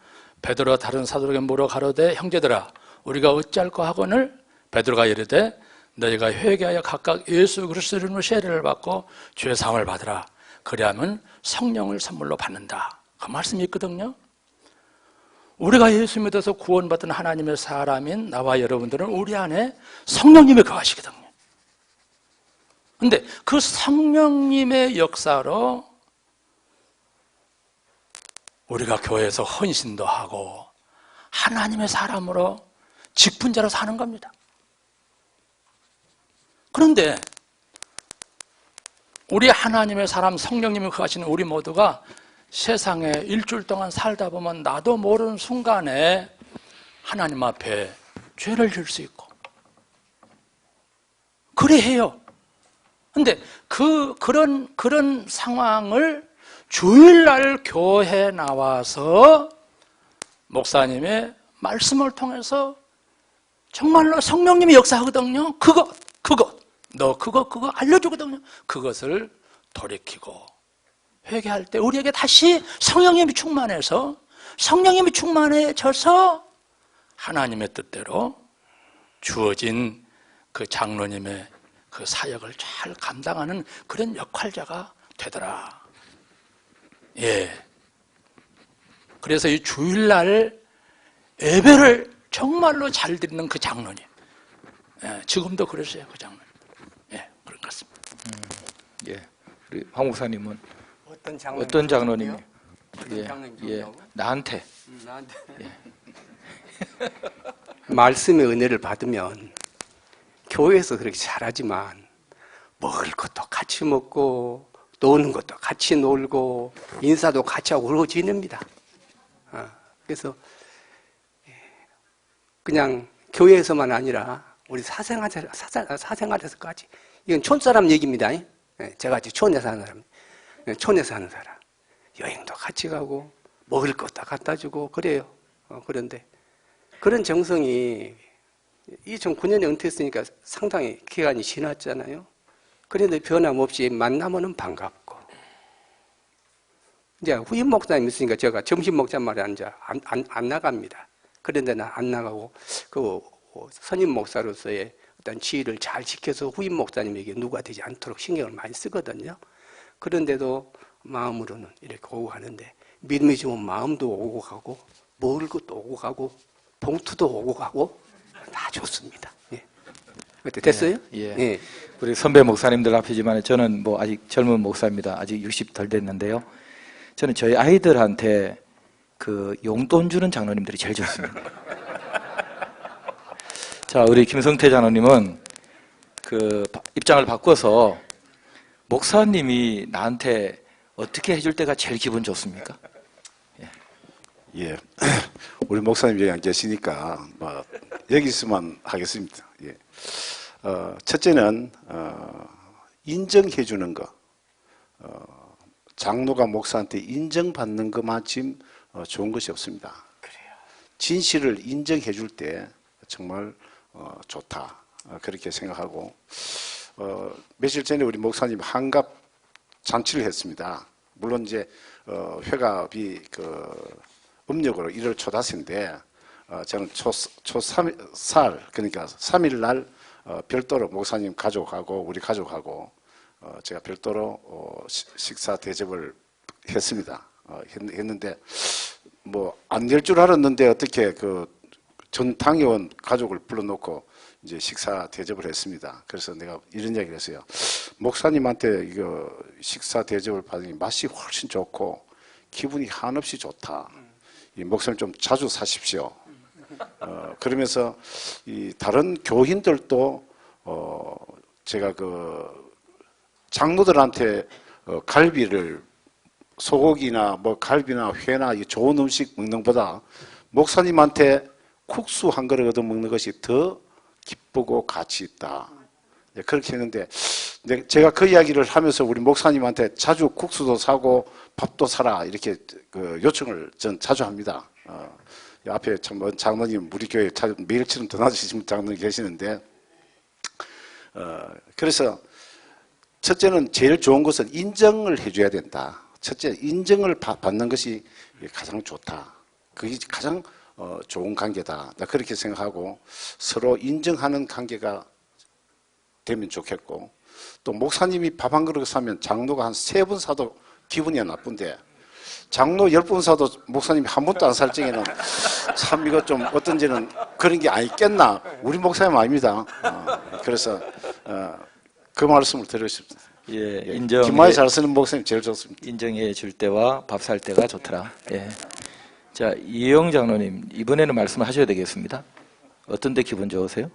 베드로와 다른 사도에게 물어 가로되 형제들아 우리가 어찌할까 하거늘 베드로가 이르되 너희가 회개하여 각각 예수 그리스도 이름으로 세례를 받고 주의 사함을 받으라. 그리하면 성령을 선물로 받는다. 그 말씀이 있거든요. 우리가 예수 믿어서 구원받은 하나님의 사람인 나와 여러분들은 우리 안에 성령님이 거하시거든요. 그런데 그 성령님의 역사로 우리가 교회에서 헌신도 하고 하나님의 사람으로 직분자로 사는 겁니다. 그런데 우리 하나님의 사람 성령님이 거하시는 우리 모두가 세상에 일주일 동안 살다 보면 나도 모르는 순간에 하나님 앞에 죄를 지을 수 있고 그래 해요. 그런데 그런 상황을 주일날 교회에 나와서 목사님의 말씀을 통해서 정말로 성령님이 역사하거든요. 너 그거 알려주거든요. 그것을 돌이키고 회개할 때 우리에게 다시 성령님이 충만해져서 하나님의 뜻대로 주어진 그 장로님의 그 사역을 잘 감당하는 그런 역할자가 되더라. 예. 그래서 이 주일날 예배를 정말로 잘 드리는 그 장로님. 예, 지금도 그러세요, 그 장로님. 예, 그런 것 같습니다. 예. 우리 황 목사님은 어떤 장로님이? 어떤 장로님이요? 예. 나한테. 나한테. 예. 말씀의 은혜를 받으면 교회에서 그렇게 잘하지만 먹을 것도 같이 먹고 노는 것도 같이 놀고 인사도 같이 하고 그러고 지냅니다. 그래서 그냥 교회에서만 아니라 우리 사생활에서까지 이건 촌사람 얘기입니다. 제가 촌에 사는 사람, 촌에서 하는 사람 여행도 같이 가고 먹을 것도 갖다 주고 그래요. 그런데 그런 정성이 2009년에 은퇴했으니까 상당히 기간이 지났잖아요. 그런데 변함없이 만나면은 반갑고 이제 후임 목사님 있으니까 제가 점심 먹자 말에 안 나갑니다. 그런데 나 안 나가고 그 선임 목사로서의 어떤 지위를 잘 지켜서 후임 목사님에게 누가 되지 않도록 신경을 많이 쓰거든요. 그런데도 마음으로는 이렇게 오고 가는데 믿음이 좋으면 마음도 오고 가고 먹을 것도 오고 가고 봉투도 오고 가고 다 좋습니다. 예. 어때 됐어요? 예. 예. 우리 선배 목사님들 앞이지만 저는 뭐 아직 젊은 목사입니다. 아직 60 덜 됐는데요. 저는 저희 아이들한테 그 용돈 주는 장로님들이 제일 좋습니다. 자, 우리 김성태 장로님은 그 입장을 바꿔서 목사님이 나한테 어떻게 해줄 때가 제일 기분 좋습니까? 예, 우리 목사님 여기 안 계시니까 뭐 여기 있으면 하겠습니다. 예. 첫째는 인정해 주는 거. 장로가 목사한테 인정받는 것만큼 좋은 것이 없습니다. 그래요. 진실을 인정해 줄 때 정말 좋다. 그렇게 생각하고 며칠 전에 우리 목사님 한갑 잔치를 했습니다. 물론 이제 회갑이 음력으로 1월 초다세인데 저는 초 3일 그러니까 3일 날 별도로 목사님 가족하고 우리 가족하고 제가 별도로 식사 대접을 했습니다. 했는데 뭐 안 될 줄 알았는데 어떻게 전 당회원 가족을 불러놓고 이제 식사 대접을 했습니다. 그래서 내가 이런 이야기를 했어요. 목사님한테 이거 식사 대접을 받으니 맛이 훨씬 좋고 기분이 한없이 좋다. 이 목사님 좀 자주 사십시오. 그러면서 이 다른 교인들도 제가 장로들한테 갈비를 소고기나 뭐 갈비나 회나 이 좋은 음식 먹는 것보다 목사님한테 국수 한 그릇 얻어 먹는 것이 더 기쁘고 가치 있다. 그렇게 했는데 제가 그 이야기를 하면서 우리 목사님한테 자주 국수도 사고 밥도 사라 이렇게 요청을 전 자주 합니다. 앞에 참 장로님 우리 교회 매일처럼 전화주시는 장로님 계시는데 그래서 첫째는 제일 좋은 것은 인정을 해줘야 된다. 첫째 인정을 받는 것이 가장 좋다. 그게 가장 좋은 관계다. 나 그렇게 생각하고 서로 인정하는 관계가 되면 좋겠고 또 목사님이 밥 한 그릇 사면 장로가 한 3번 사도 기분이 나쁜데 장로 10번 사도 목사님이 한 번도 안 살 적에는 참 이거 좀 어떤지는 그런 게 아니겠나. 우리 목사님 아닙니다. 그래서 그 말씀을 드리고 싶습니다. 예, 김말이 잘 쓰는 목사님 제일 좋습니다. 인정해 줄 때와 밥 살 때가 좋더라. 예. 자, 이영 장로님 이번에는 말씀하셔야 되겠습니다. 어떤 데 기분 좋으세요?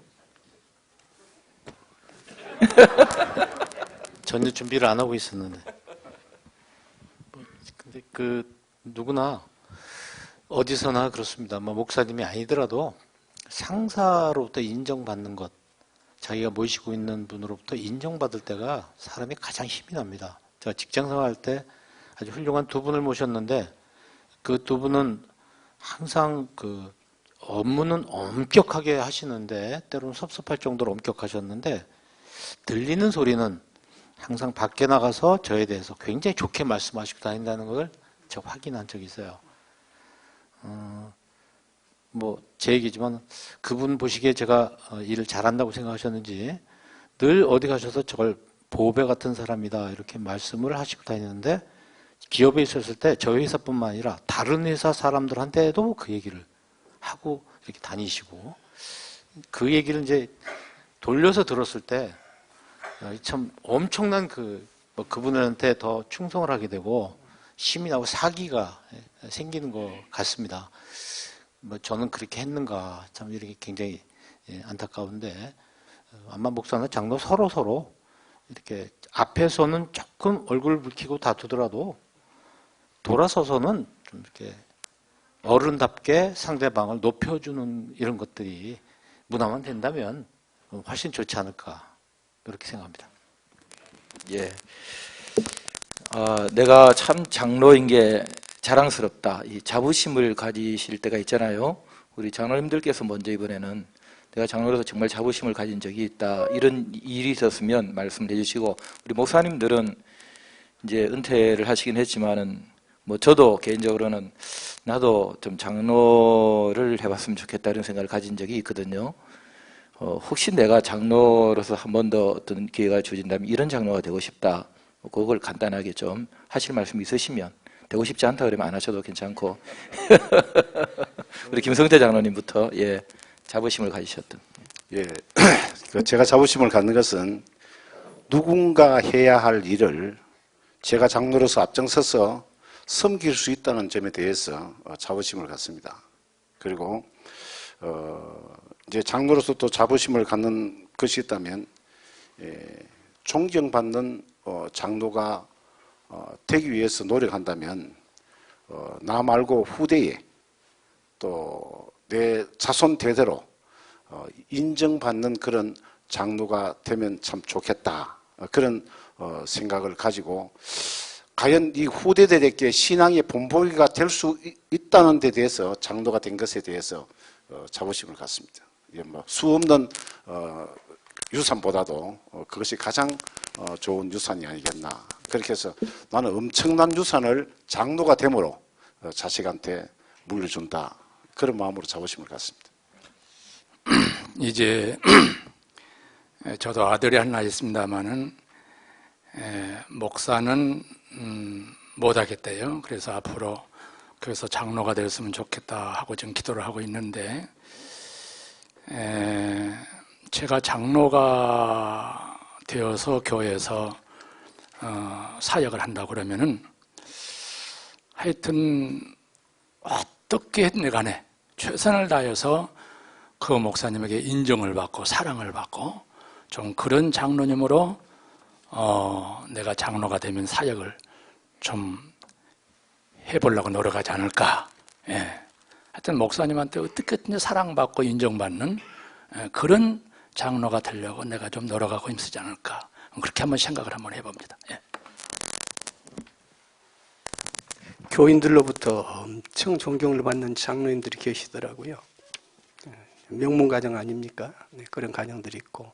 전혀 준비를 안 하고 있었는데. 근데 누구나 어디서나 그렇습니다. 뭐 목사님이 아니더라도 상사로부터 인정받는 것, 자기가 모시고 있는 분으로부터 인정받을 때가 사람이 가장 힘이 납니다. 제가 직장 생활할 때 아주 훌륭한 2분을 모셨는데 그 2분은 항상 업무는 엄격하게 하시는데 때로는 섭섭할 정도로 엄격하셨는데 들리는 소리는 항상 밖에 나가서 저에 대해서 굉장히 좋게 말씀하시고 다닌다는 걸 제가 확인한 적이 있어요. 뭐 제 얘기지만 그분 보시기에 제가 일을 잘한다고 생각하셨는지 늘 어디 가셔서 저걸 보배 같은 사람이다 이렇게 말씀을 하시고 다니는데 기업에 있었을 때 저희 회사뿐만 아니라 다른 회사 사람들한테도 그 얘기를 하고 이렇게 다니시고 그 얘기를 이제 돌려서 들었을 때 참 엄청난 그분한테 더 충성을 하게 되고 힘이 나고 사기가 생기는 것 같습니다. 뭐 저는 그렇게 했는가 참 이렇게 굉장히 안타까운데 아마 목사나 장로 서로 이렇게 앞에서는 조금 얼굴 붉히고 다투더라도 돌아서서는 좀 이렇게 어른답게 상대방을 높여주는 이런 것들이 문화만 된다면 훨씬 좋지 않을까 그렇게 생각합니다. 예. 내가 참 장로인 게 자랑스럽다. 이 자부심을 가지실 때가 있잖아요. 우리 장로님들께서 먼저 이번에는 내가 장로로서 정말 자부심을 가진 적이 있다. 이런 일이 있었으면 말씀을 해주시고 우리 목사님들은 이제 은퇴를 하시긴 했지만은 뭐 저도 개인적으로는 나도 좀 장로를 해봤으면 좋겠다 이런 생각을 가진 적이 있거든요. 혹시 내가 장로로서 한 번 더 어떤 기회가 주어진다면 이런 장로가 되고 싶다. 그걸 간단하게 좀 하실 말씀 있으시면, 되고 싶지 않다 그러면 안 하셔도 괜찮고 우리 김성태 장로님부터 자부심을 가지셨던. 예, 제가 자부심을 갖는 것은 누군가 해야 할 일을 제가 장로로서 앞장서서 섬길 수 있다는 점에 대해서 자부심을 갖습니다. 그리고 이제 장로로서 또 자부심을 갖는 것이 있다면 존경받는 장로가 되기 위해서 노력한다면 나 말고 후대에 또 내 자손 대대로 인정받는 그런 장로가 되면 참 좋겠다. 그런 생각을 가지고 과연 이 후대들에게 신앙의 본보기가 될 수 있다는 데 대해서 장로가 된 것에 대해서 자부심을 갖습니다. 뭐 수없는 유산보다도 그것이 가장 좋은 유산이 아니겠나. 그렇게 해서 나는 엄청난 유산을 장로가 됨으로 자식한테 물려준다. 그런 마음으로 자부심을 갖습니다. 이제 저도 아들이 하나 있습니다만은 목사는 못하겠대요. 그래서 앞으로 그래서 장로가 되었으면 좋겠다 하고 지금 기도를 하고 있는데, 제가 장로가 되어서 교회에서 사역을 한다고 그러면은 하여튼 어떻게 했든 간에 최선을 다해서 그 목사님에게 인정을 받고 사랑을 받고 좀 그런 장로님으로 내가 장로가 되면 사역을 좀 해보려고 노력하지 않을까. 하여튼 목사님한테 어떻게든 사랑받고 인정받는 그런 장로가 되려고 내가 좀 노력하고 힘쓰지 않을까. 그렇게 한번 생각을 한번 해봅니다. 교인들로부터 엄청 존경을 받는 장로님들이 계시더라고요. 명문 가정 아닙니까? 그런 가정들이 있고,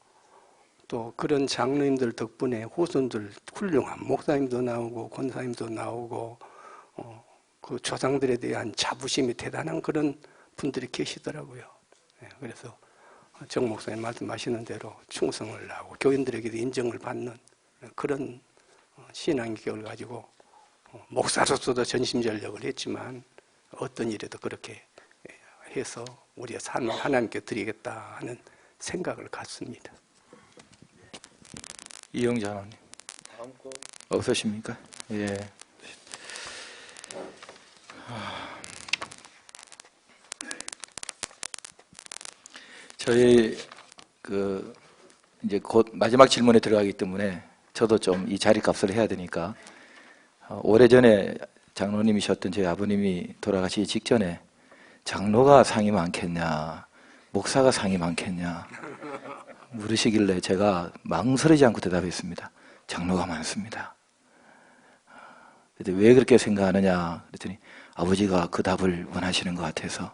또 그런 장로님들 덕분에 후손들 훌륭한 목사님도 나오고 권사님도 나오고 그 조상들에 대한 자부심이 대단한 그런 분들이 계시더라고요. 그래서 정 목사님 말씀하시는 대로 충성을 하고 교인들에게도 인정을 받는 그런 신앙교를 가지고 목사로서도 전심전력을 했지만 어떤 일에도 그렇게 해서 우리의 삶을 하나님께 드리겠다 하는 생각을 갖습니다. 이영자 장로님 없으십니까? 저희 이제 곧 마지막 질문에 들어가기 때문에 저도 좀 이 자리값을 해야 되니까, 오래전에 장로님이셨던 저희 아버님이 돌아가시기 직전에 장로가 상이 많겠냐, 목사가 상이 많겠냐 물으시길래 제가 망설이지 않고 대답했습니다. 장로가 많습니다. 그랬더니 왜 그렇게 생각하느냐 그랬더니 아버지가 그 답을 원하시는 것 같아서.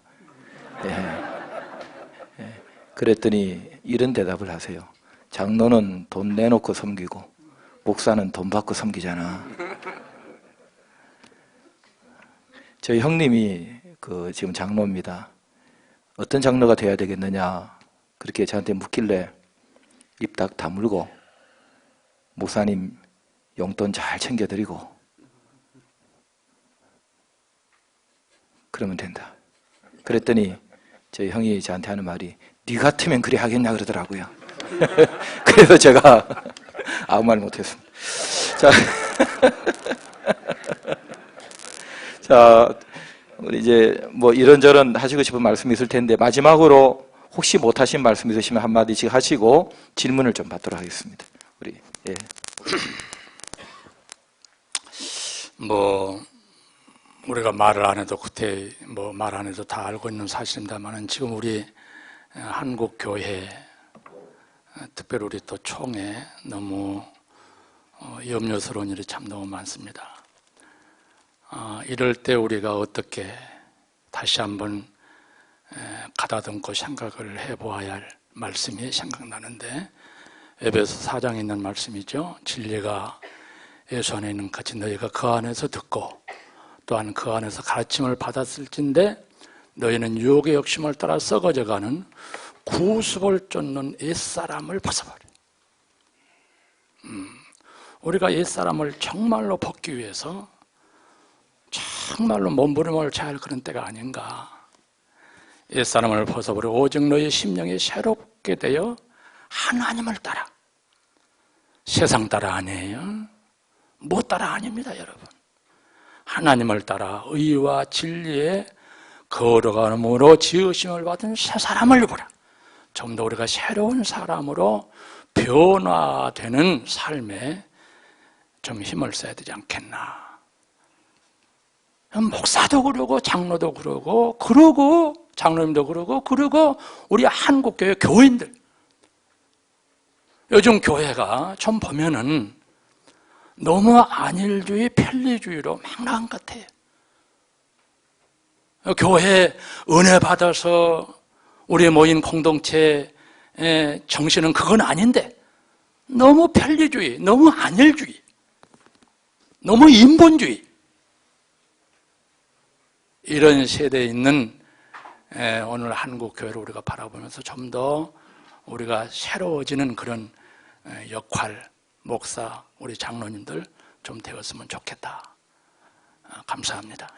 그랬더니 이런 대답을 하세요. 장로는 돈 내놓고 섬기고 목사는 돈 받고 섬기잖아. 저희 형님이 지금 장로입니다. 어떤 장로가 돼야 되겠느냐 그렇게 저한테 묻길래 입 딱 다물고 목사님 용돈 잘 챙겨드리고 그러면 된다. 그랬더니 저희 형이 저한테 하는 말이 네 같으면 그래 하겠냐 그러더라고요. 그래서 제가 아무 말 못했습니다. 자, 우리 이제 뭐 이런저런 하시고 싶은 말씀이 있을 텐데 마지막으로 혹시 못하신 말씀 있으시면 한마디씩 하시고 질문을 좀 받도록 하겠습니다. 뭐 우리가 말을 안 해도 그때 뭐 말 안 해도 다 알고 있는 사실입니다만은 지금 우리 한국 교회 특별히 우리 또 총회 너무 염려스러운 일이 참 너무 많습니다. 이럴 때 우리가 어떻게 다시 한번 가다듬고 생각을 해보아야 할 말씀이 생각나는데, 에베소 4장에 있는 말씀이죠. 진리가 예수 안에 있는 같이 너희가 그 안에서 듣고 또한 그 안에서 가르침을 받았을진데 너희는 유혹의 욕심을 따라 썩어져가는 구습을 쫓는 옛사람을 벗어버려. 우리가 옛사람을 정말로 벗기 위해서 정말로 몸부림을 쳐야 할 그런 때가 아닌가. 옛사람을 벗어버려 오직 너희 심령이 새롭게 되어 하나님을 따라. 세상 따라 아니에요. 뭐 따라 아닙니다, 여러분. 하나님을 따라 의와 진리에 걸어감으로 지으심을 받은 새 사람을 입으라. 좀 더 우리가 새로운 사람으로 변화되는 삶에 좀 힘을 써야 되지 않겠나. 목사도 그러고 장로도 그러고 장로님도 그러고 우리 한국교회 교인들 요즘 교회가 좀 보면은 너무 안일주의, 편리주의로 막 나간 것 같아요. 교회 은혜 받아서 우리 모인 공동체의 정신은 그건 아닌데 너무 편리주의, 너무 안일주의, 너무 인본주의 이런 세대에 있는 오늘 한국 교회를 우리가 바라보면서 좀 더 우리가 새로워지는 그런 역할, 목사, 우리 장로님들 좀 되었으면 좋겠다. 감사합니다.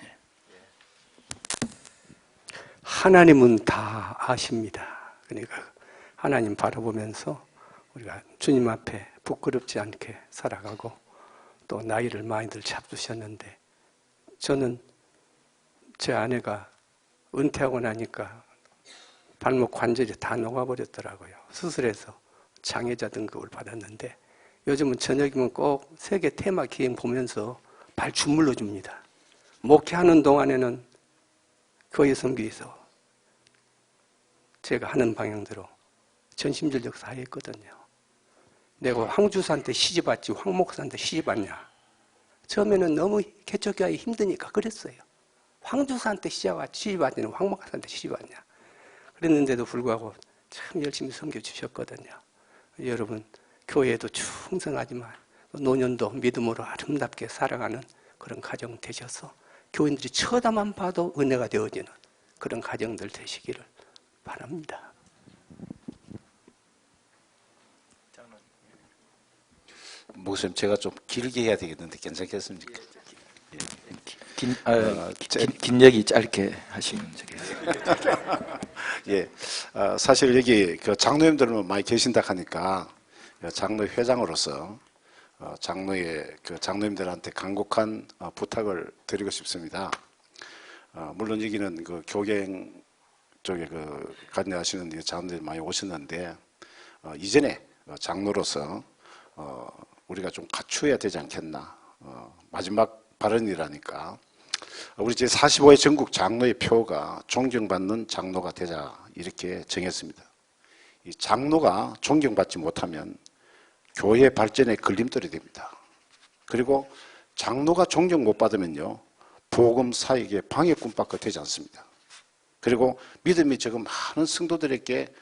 하나님은 다 아십니다. 그러니까 하나님 바라보면서 우리가 주님 앞에 부끄럽지 않게 살아가고 또 나이를 많이들 잡수셨는데 저는 제 아내가 은퇴하고 나니까 발목 관절이 다 녹아버렸더라고요. 수술해서 장애자 등급을 받았는데 요즘은 저녁이면 꼭 세계 테마 기행 보면서 발 주물러 줍니다. 목회하는 동안에는 교회 선교에서 제가 하는 방향대로 전심전력 사회했거든요. 내가 황주사한테 시집 왔지 황 목사한테 시집 왔냐. 처음에는 너무 개척교회 힘드니까 그랬어요. 황주사한테 시집 왔냐 황 목사한테 시집 왔냐. 그랬는데도 불구하고 참 열심히 섬겨주셨거든요. 여러분 교회에도 충성하지만 노년도 믿음으로 아름답게 살아가는 그런 가정 되셔서 교인들이 쳐다만 봐도 은혜가 되어지는 그런 가정들 되시기를 바랍니다. 목사님 제가 좀 길게 해야 되겠는데 괜찮겠습니까? 긴 얘기 짧게 하시면 되겠습니다. 예, 사실 여기 그 장로님들은 많이 계신다 하니까 장로 회장으로서 장로의 그 장로님들한테 간곡한 부탁을 드리고 싶습니다. 물론 여기는 그 교갱 쪽에 그 관여하시는 장로들이 많이 오셨는데 이전에 장로로서 우리가 좀 갖추어야 되지 않겠나. 마지막 발언이라니까. 우리 제45회 전국 장로의 표가 존경받는 장로가 되자 이렇게 정했습니다. 이 장로가 존경받지 못하면 교회 발전에 걸림돌이 됩니다. 그리고 장로가 존경 못 받으면요 복음 사역의 방해꾼밖에 되지 않습니다. 그리고 믿음이 적은 많은 성도들에게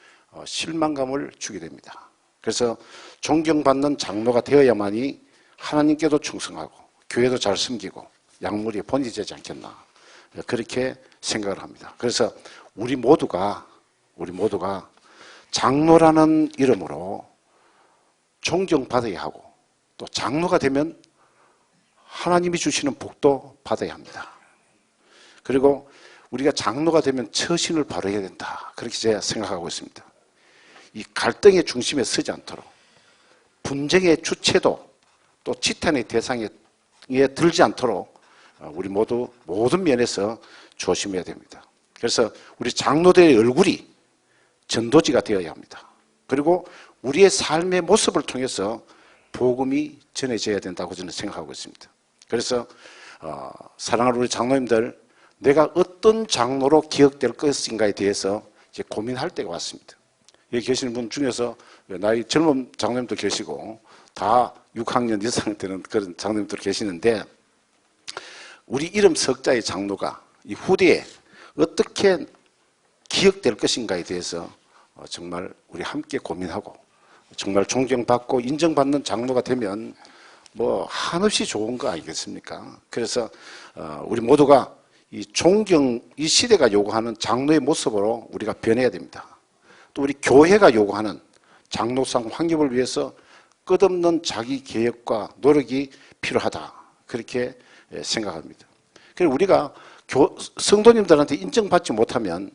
실망감을 주게 됩니다. 그래서 존경받는 장로가 되어야만이 하나님께도 충성하고 교회도 잘 섬기고 약물이 본이 되지 않겠나 그렇게 생각을 합니다. 그래서 우리 모두가 장로라는 이름으로 존경받아야 하고 또 장로가 되면 하나님이 주시는 복도 받아야 합니다. 그리고 우리가 장로가 되면 처신을 바로해야 된다. 그렇게 제가 생각하고 있습니다. 이 갈등의 중심에 서지 않도록 분쟁의 주체도 또 지탄의 대상에 들지 않도록 우리 모두 모든 면에서 조심해야 됩니다. 그래서 우리 장로들의 얼굴이 전도지가 되어야 합니다. 그리고 우리의 삶의 모습을 통해서 복음이 전해져야 된다고 저는 생각하고 있습니다. 그래서 사랑하는 우리 장로님들, 내가 어떤 장로로 기억될 것인가에 대해서 이제 고민할 때가 왔습니다. 여기 계시는 분 중에서 나이 젊은 장로님도 계시고 다 6학년 이상 되는 그런 장로님들 계시는데 우리 이름 석자의 장로가 이 후대에 어떻게 기억될 것인가에 대해서 정말 우리 함께 고민하고 정말 존경받고 인정받는 장로가 되면 뭐 한없이 좋은 거 아니겠습니까? 그래서 우리 모두가 이 존경, 이 시대가 요구하는 장로의 모습으로 우리가 변해야 됩니다. 또 우리 교회가 요구하는 장로상 확립을 위해서 끝없는 자기 개혁과 노력이 필요하다. 그렇게 생각합니다. 그래서 우리가 성도님들한테 인정받지 못하면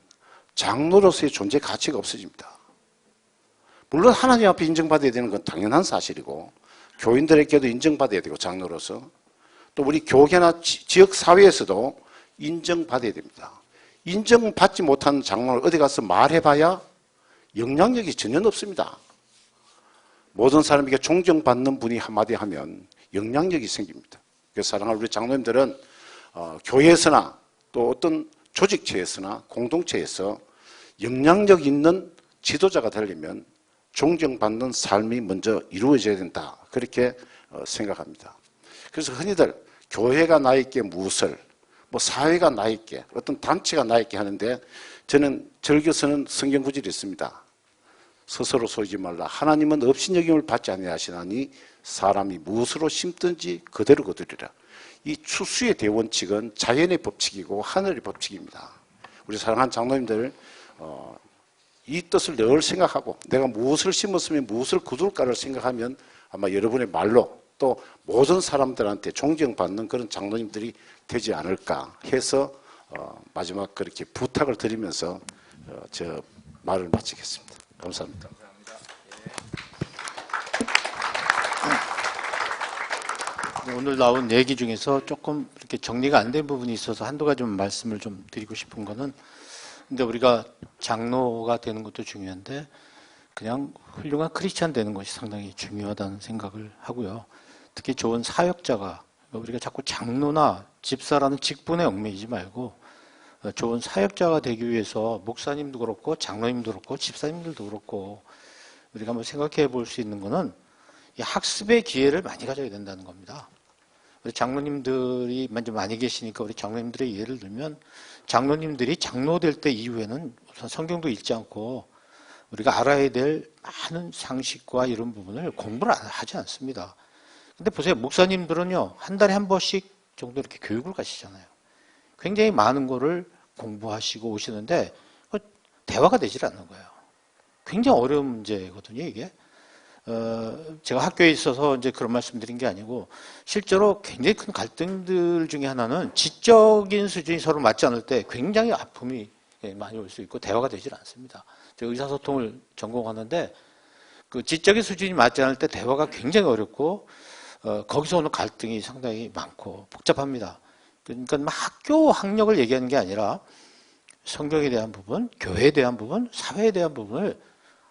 장로로서의 존재 가치가 없어집니다. 물론 하나님 앞에 인정받아야 되는 건 당연한 사실이고 교인들에게도 인정받아야 되고 장로로서 또 우리 교회나 지역 사회에서도 인정받아야 됩니다. 인정받지 못한 장로를 어디 가서 말해봐야 영향력이 전혀 없습니다. 모든 사람에게 존경받는 분이 한마디 하면 영향력이 생깁니다. 그래서 사랑하는 우리 장로님들은 교회에서나 또 어떤 조직체에서나 공동체에서 영향력 있는 지도자가 되려면 존경받는 삶이 먼저 이루어져야 된다. 그렇게 생각합니다. 그래서 흔히들 교회가 나에게 무엇을, 뭐 사회가 나에게, 어떤 단체가 나에게 하는데 저는 절교서는 성경 구절이 있습니다. 스스로 쏘지 말라. 하나님은 업신여김을 받지 아니하시나니 사람이 무엇으로 심든지 그대로 거두리라. 이 추수의 대원칙은 자연의 법칙이고 하늘의 법칙입니다. 우리 사랑하는 장로님들 이 뜻을 늘 생각하고 내가 무엇을 심었으면 무엇을 거둘까를 생각하면 아마 여러분의 말로 또 모든 사람들한테 존경받는 그런 장로님들이 되지 않을까 해서 마지막 그렇게 부탁을 드리면서 저 말을 마치겠습니다. 감사합니다. 오늘 나온 얘기 중에서 조금 이렇게 정리가 안 된 부분이 있어서 한두 가지 말씀을 좀 드리고 싶은 거는, 근데 우리가 장로가 되는 것도 중요한데 그냥 훌륭한 크리스찬 되는 것이 상당히 중요하다는 생각을 하고요. 특히 좋은 사역자가, 우리가 자꾸 장로나 집사라는 직분에 얽매이지 말고 좋은 사역자가 되기 위해서 목사님도 그렇고 장로님도 그렇고 집사님들도 그렇고 우리가 한번 생각해 볼 수 있는 거는 이 학습의 기회를 많이 가져야 된다는 겁니다. 우리 장로님들이 먼저 많이 계시니까 우리 장로님들의 예를 들면 장로님들이 장로 될 때 이후에는 우선 성경도 읽지 않고 우리가 알아야 될 많은 상식과 이런 부분을 공부를 하지 않습니다. 근데 보세요. 목사님들은요, 한 달에 한 번씩 정도 이렇게 교육을 가시잖아요. 굉장히 많은 거를 공부하시고 오시는데 대화가 되질 않는 거예요. 굉장히 어려운 문제거든요, 이게. 제가 학교에 있어서 이제 그런 말씀 드린 게 아니고 실제로 굉장히 큰 갈등들 중에 하나는 지적인 수준이 서로 맞지 않을 때 굉장히 아픔이 많이 올 수 있고 대화가 되질 않습니다. 제가 의사소통을 전공하는데 그 지적인 수준이 맞지 않을 때 대화가 굉장히 어렵고 거기서 오는 갈등이 상당히 많고 복잡합니다. 그러니까 학교 학력을 얘기하는 게 아니라 성경에 대한 부분, 교회에 대한 부분, 사회에 대한 부분을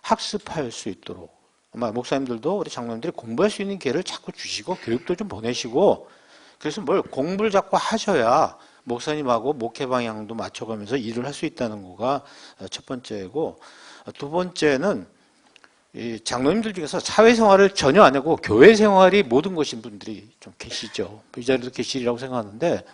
학습할 수 있도록 아마 목사님들도 우리 장로님들이 공부할 수 있는 기회를 자꾸 주시고 교육도 좀 보내시고 그래서 뭘 공부를 자꾸 하셔야 목사님하고 목회 방향도 맞춰가면서 일을 할 수 있다는 거가 첫 번째고, 두 번째는 이 장로님들 중에서 사회생활을 전혀 안 하고 교회 생활이 모든 것인 분들이 좀 계시죠. 이 자리도 계시리라고 생각하는데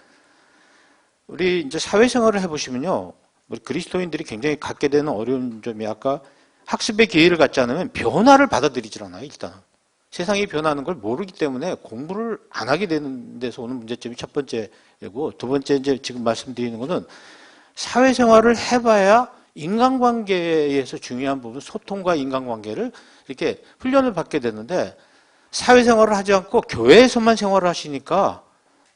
우리 이제 사회생활을 해보시면요, 우리 그리스도인들이 굉장히 갖게 되는 어려운 점이 아까 학습의 기회를 갖지 않으면 변화를 받아들이질 않아요. 일단은 세상이 변하는 걸 모르기 때문에 공부를 안 하게 되는 데서 오는 문제점이 첫 번째고, 두 번째 이제 지금 말씀드리는 거는 사회생활을 해봐야 인간관계에서 중요한 부분, 소통과 인간관계를 이렇게 훈련을 받게 되는데 사회생활을 하지 않고 교회에서만 생활을 하시니까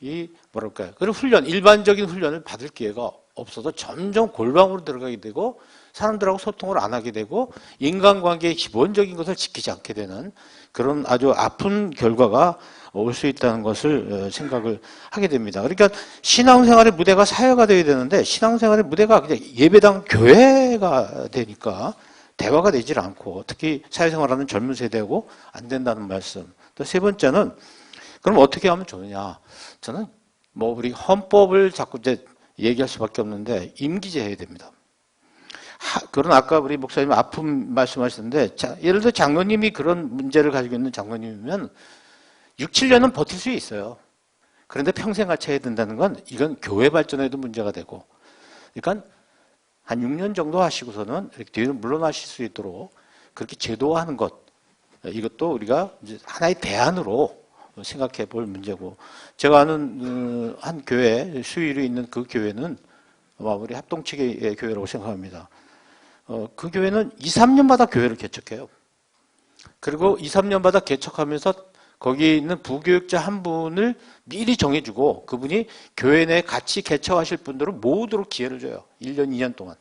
이 뭐랄까요? 그런 훈련, 일반적인 훈련을 받을 기회가 없어서 점점 골방으로 들어가게 되고 사람들하고 소통을 안 하게 되고 인간관계의 기본적인 것을 지키지 않게 되는 그런 아주 아픈 결과가 올 수 있다는 것을 생각을 하게 됩니다. 그러니까 신앙생활의 무대가 사회가 되어야 되는데 신앙생활의 무대가 그냥 예배당 교회가 되니까 대화가 되질 않고 특히 사회생활하는 젊은 세대하고 안 된다는 말씀. 또 세 번째는 그럼 어떻게 하면 좋느냐? 저는 뭐 우리 헌법을 자꾸 이제 얘기할 수밖에 없는데 임기제 해야 됩니다. 그런 아까 우리 목사님 아픔 말씀하셨는데 예를 들어 장로님이 그런 문제를 가지고 있는 장로님이면 6, 7년은 버틸 수 있어요. 그런데 평생 같이 해야 된다는 건 이건 교회 발전에도 문제가 되고, 그러니까 한 6년 정도 하시고서는 이렇게 뒤로 물러나실 수 있도록 그렇게 제도화하는 것, 이것도 우리가 이제 하나의 대안으로 생각해 볼 문제고, 제가 아는 한 교회, 수일이 있는 그 교회는 아마 우리 합동 측의 교회라고 생각합니다. 그 교회는 2, 3년마다 교회를 개척해요. 그리고 2, 3년마다 개척하면서 거기 있는 부교육자 한 분을 미리 정해주고 그분이 교회 내에 같이 개척하실 분들을 모으도록 기회를 줘요. 1년, 2년 동안.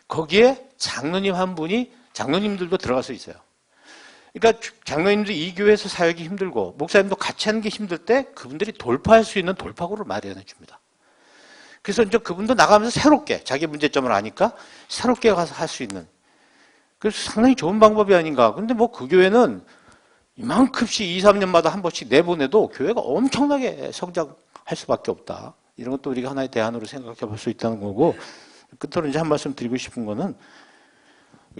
거기에 장로님 한 분이, 장로님들도 들어갈 수 있어요. 그러니까 장로님도 이 교회에서 사역이 힘들고 목사님도 같이 하는 게 힘들 때 그분들이 돌파할 수 있는 돌파구를 마련해 줍니다. 그래서 이제 그분도 나가면서 새롭게 자기 문제점을 아니까 새롭게 가서 할 수 있는, 그래서 상당히 좋은 방법이 아닌가. 근데 뭐 그 교회는 이만큼씩 2, 3년마다 한 번씩 내보내도 교회가 엄청나게 성장할 수밖에 없다. 이런 것도 우리가 하나의 대안으로 생각해 볼 수 있다는 거고, 끝으로 이제 한 말씀 드리고 싶은 거는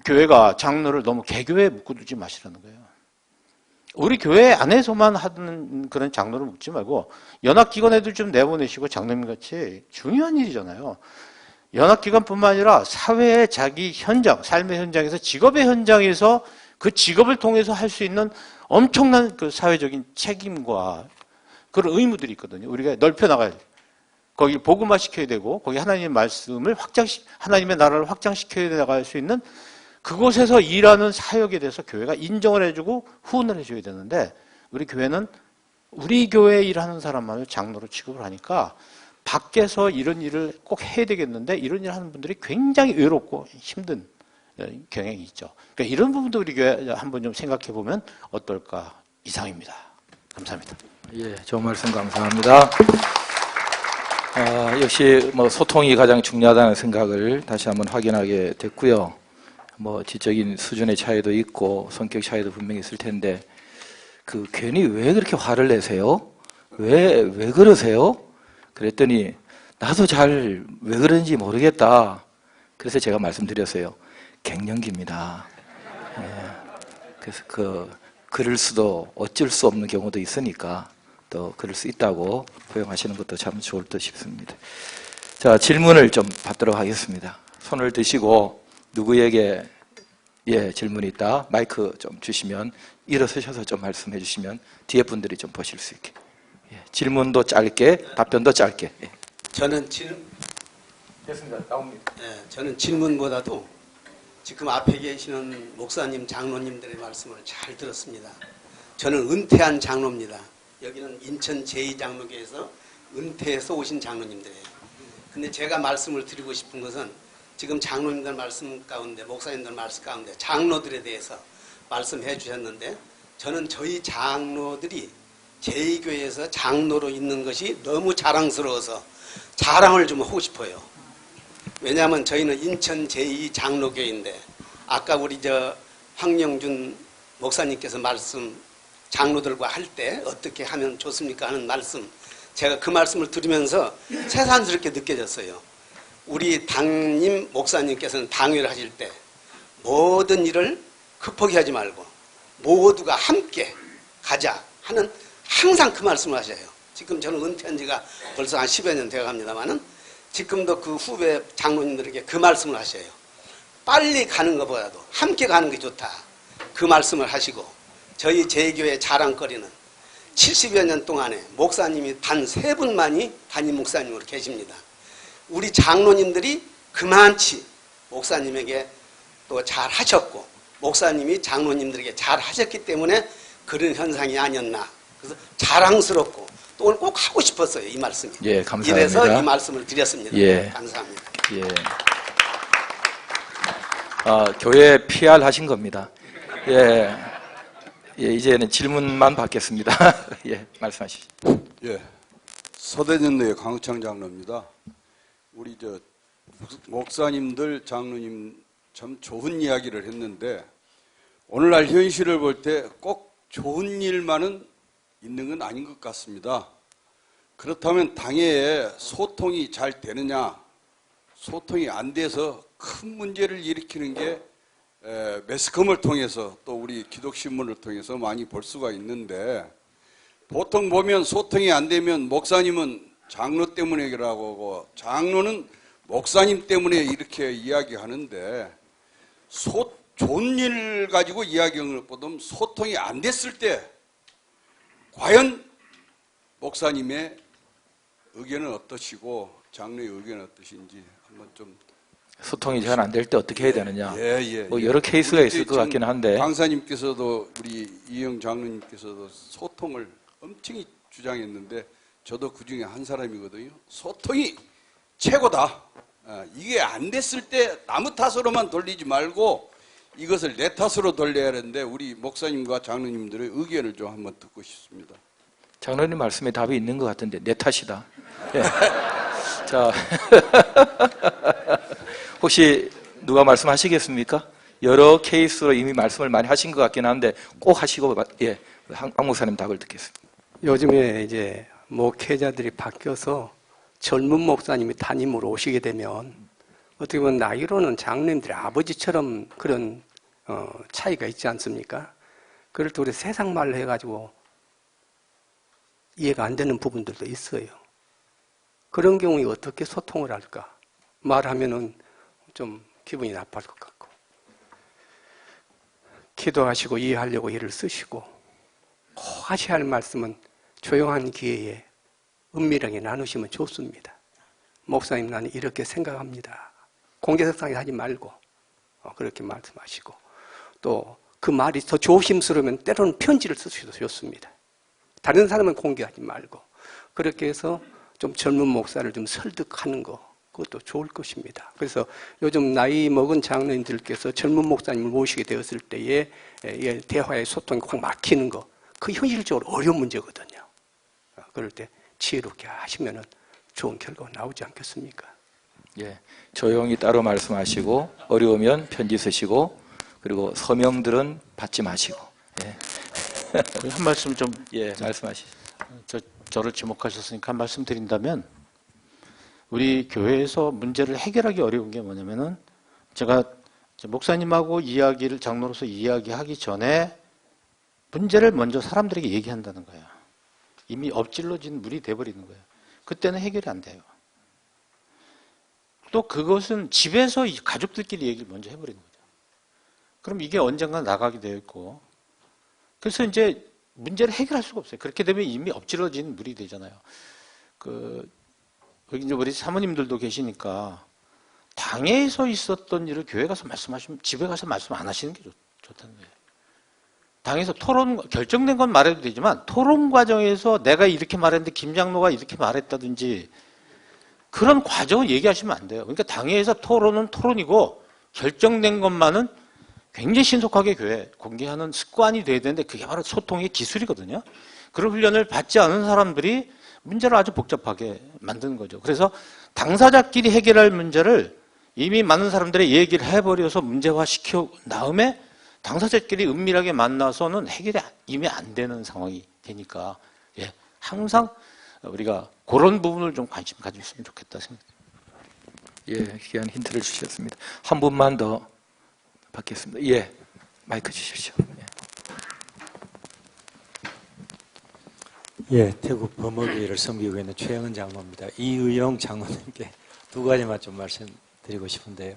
교회가 장로를 너무 개교에 묶어두지 마시라는 거예요. 우리 교회 안에서만 하는 그런 장로를 묶지 말고 연합기관에도 좀 내보내시고, 장로님같이 중요한 일이잖아요. 연합기관뿐만 아니라 사회의 자기 현장, 삶의 현장에서, 직업의 현장에서 그 직업을 통해서 할 수 있는 엄청난 그 사회적인 책임과 그런 의무들이 있거든요. 우리가 넓혀나가야 돼요. 거기 복음화 시켜야 되고, 거기 하나님의 말씀을 하나님의 나라를 확장시켜야 나갈 수 있는 그곳에서 일하는 사역에 대해서 교회가 인정을 해주고 후원을 해줘야 되는데, 우리 교회는 우리 교회에 일하는 사람만을 장로로 취급을 하니까 밖에서 이런 일을 꼭 해야 되겠는데 이런 일 하는 분들이 굉장히 외롭고 힘든 경향이 있죠. 그러니까 이런 부분도 우리 교회 한번 좀 생각해 보면 어떨까, 이상입니다. 감사합니다. 예, 좋은 말씀 감사합니다. 역시 뭐 소통이 가장 중요하다는 생각을 다시 한번 확인하게 됐고요. 뭐 지적인 수준의 차이도 있고 성격 차이도 분명히 있을 텐데, 그 괜히 왜 그렇게 화를 내세요? 왜 그러세요? 그랬더니 나도 잘 왜 그런지 모르겠다. 그래서 제가 말씀드렸어요. 갱년기입니다. 예. 그래서 그럴 수도 어쩔 수 없는 경우도 있으니까 또 그럴 수 있다고 포용하시는 것도 참 좋을 듯 싶습니다. 자, 질문을 좀 받도록 하겠습니다. 손을 드시고 누구에게 질문이 있다, 마이크 좀 주시면 일어서셔서 좀 말씀해 주시면 뒤에 분들이 좀 보실 수 있게. 질문도 짧게, 답변도 짧게. 저는 됐습니다. 나옵니다. 저는 질문보다도 지금 앞에 계시는 목사님, 장로님들의 말씀을 잘 들었습니다. 저는 은퇴한 장로입니다. 여기는 인천 제2장로교에서 은퇴해서 오신 장로님들이에요. 근데 제가 말씀을 드리고 싶은 것은 지금 장로님들 말씀 가운데, 목사님들 말씀 가운데 장로들에 대해서 말씀해 주셨는데, 저는 저희 장로들이 제2교회에서 장로로 있는 것이 너무 자랑스러워서 자랑을 좀 하고 싶어요. 왜냐하면 저희는 인천 제2장로교인데, 아까 우리 황영준 목사님께서 말씀, 장로들과 할 때 어떻게 하면 좋습니까 하는 말씀, 제가 그 말씀을 들으면서 새삼스럽게 느껴졌어요. 우리 당님 목사님께서는 당회를 하실 때 모든 일을 급하게 하지 말고 모두가 함께 가자 하는, 항상 그 말씀을 하셔요. 지금 저는 은퇴한 지가 벌써 한 10여 년 되어 갑니다만은 지금도 그 후배 장로님들에게 그 말씀을 하셔요. 빨리 가는 것보다도 함께 가는 게 좋다. 그 말씀을 하시고, 저희 제2교회 자랑거리는 70여 년 동안에 목사님이 단 3분만이 담임 목사님으로 계십니다. 우리 장로님들이 그만치 목사님에게 또 잘 하셨고, 목사님이 장로님들에게 잘 하셨기 때문에 그런 현상이 아니었나. 그래서 자랑스럽고 또 오늘 꼭 하고 싶었어요, 이 말씀이. 예, 감사합니다. 이래서 이 말씀을 드렸습니다. 예. 감사합니다. 예. 교회 PR 하신 겁니다. 예. 예, 이제는 질문만 받겠습니다. 예, 말씀하시죠. 예, 서대전로의 강우창 장로입니다. 우리 목사님들, 장로님 참 좋은 이야기를 했는데, 오늘날 현실을 볼 때 꼭 좋은 일만은 있는 건 아닌 것 같습니다. 그렇다면 당회에 소통이 잘 되느냐, 소통이 안 돼서 큰 문제를 일으키는 게 매스컴을 통해서 또 우리 기독신문을 통해서 많이 볼 수가 있는데, 보통 보면 소통이 안 되면 목사님은 장로 때문이라고 하고 장로는 목사님 때문에 이렇게 이야기하는데, 좋은 일 가지고 이야기하는 것보다 소통이 안 됐을 때 과연 목사님의 의견은 어떠시고 장로의 의견은 어떠신지 한번 좀 소통이 잘 안 될 때 어떻게 해야 되느냐. 예. 뭐 여러 케이스가 있을 것 같긴 한데. 강사님께서도 우리 이영 장로님께서도 소통을 엄청 주장했는데 저도 그 중에 한 사람이거든요. 소통이 최고다. 이게 안 됐을 때 나무 탓으로만 돌리지 말고 이것을 내 탓으로 돌려야 하는데 우리 목사님과 장로님들의 의견을 좀 한번 듣고 싶습니다. 장로님 말씀에 답이 있는 것 같은데 내 탓이다. 예. 자, 혹시 누가 말씀하시겠습니까? 여러 케이스로 이미 말씀을 많이 하신 것 같긴 한데 꼭 하시고 예, 황 목사님 답을 듣겠습니다. 요즘에 이제 목회자들이 바뀌어서 젊은 목사님이 담임으로 오시게 되면 어떻게 보면 나이로는 장로님들의 아버지처럼 그런 차이가 있지 않습니까? 그럴 때 우리 세상 말로 해가지고 이해가 안 되는 부분들도 있어요. 그런 경우에 어떻게 소통을 할까? 말하면은 좀 기분이 나빠할 것 같고. 기도하시고 이해하려고 일을 쓰시고 꼭 하셔야 할 말씀은 조용한 기회에 은밀하게 나누시면 좋습니다. 목사님 나는 이렇게 생각합니다. 공개석상에 하지 말고 그렇게 말씀하시고 또 그 말이 더 조심스러우면 때로는 편지를 쓰셔도 좋습니다. 다른 사람은 공개하지 말고 그렇게 해서 좀 젊은 목사를 좀 설득하는 거 그것도 좋을 것입니다. 그래서 요즘 나이 먹은 장로님들께서 젊은 목사님을 모시게 되었을 때에 대화의 소통이 확 막히는 거 그 현실적으로 어려운 문제거든요. 그럴 때 지혜롭게 하시면은 좋은 결과가 나오지 않겠습니까? 예, 조용히 따로 말씀하시고 어려우면 편지 쓰시고 그리고 서명들은 받지 마시고. 예. 한 말씀 좀 예, 말씀하시죠. 저를 지목하셨으니까 한 말씀 드린다면 우리 교회에서 문제를 해결하기 어려운 게 뭐냐면은 제가 목사님하고 이야기를 장로로서 이야기하기 전에 문제를 먼저 사람들에게 얘기한다는 거예요. 이미 엎질러진 물이 돼버리는 거예요. 그때는 해결이 안 돼요. 또 그것은 집에서 가족들끼리 얘기를 먼저 해버리는 거죠. 그럼 이게 언젠가 나가게 되어 있고 그래서 이제 문제를 해결할 수가 없어요. 그렇게 되면 이미 엎질러진 물이 되잖아요. 여기 이제 우리 사모님들도 계시니까 당에서 있었던 일을 교회 가서 말씀하시면 집에 가서 말씀 안 하시는 게 좋다는 거예요. 당에서 결정된 건 말해도 되지만 토론 과정에서 내가 이렇게 말했는데 김 장로가 이렇게 말했다든지 그런 과정을 얘기하시면 안 돼요. 그러니까 당회에서 토론은 토론이고 결정된 것만은 굉장히 신속하게 교회 공개하는 습관이 돼야 되는데 그게 바로 소통의 기술이거든요. 그런 훈련을 받지 않은 사람들이 문제를 아주 복잡하게 만드는 거죠. 그래서 당사자끼리 해결할 문제를 이미 많은 사람들의 얘기를 해버려서 문제화시켜 다음에 당사자끼리 은밀하게 만나서는 해결이 이미 안 되는 상황이 되니까 예, 항상 우리가 그런 부분을 좀 관심 가졌으면 좋겠다 생각합니다. 예, 귀한 힌트를 주셨습니다. 한 분만 더 받겠습니다. 예, 마이크 주십시오. 예, 태국 범어교회를 섬기고 있는 최영은 장로입니다. 이의영 장로님께 두 가지만 좀 말씀드리고 싶은데요.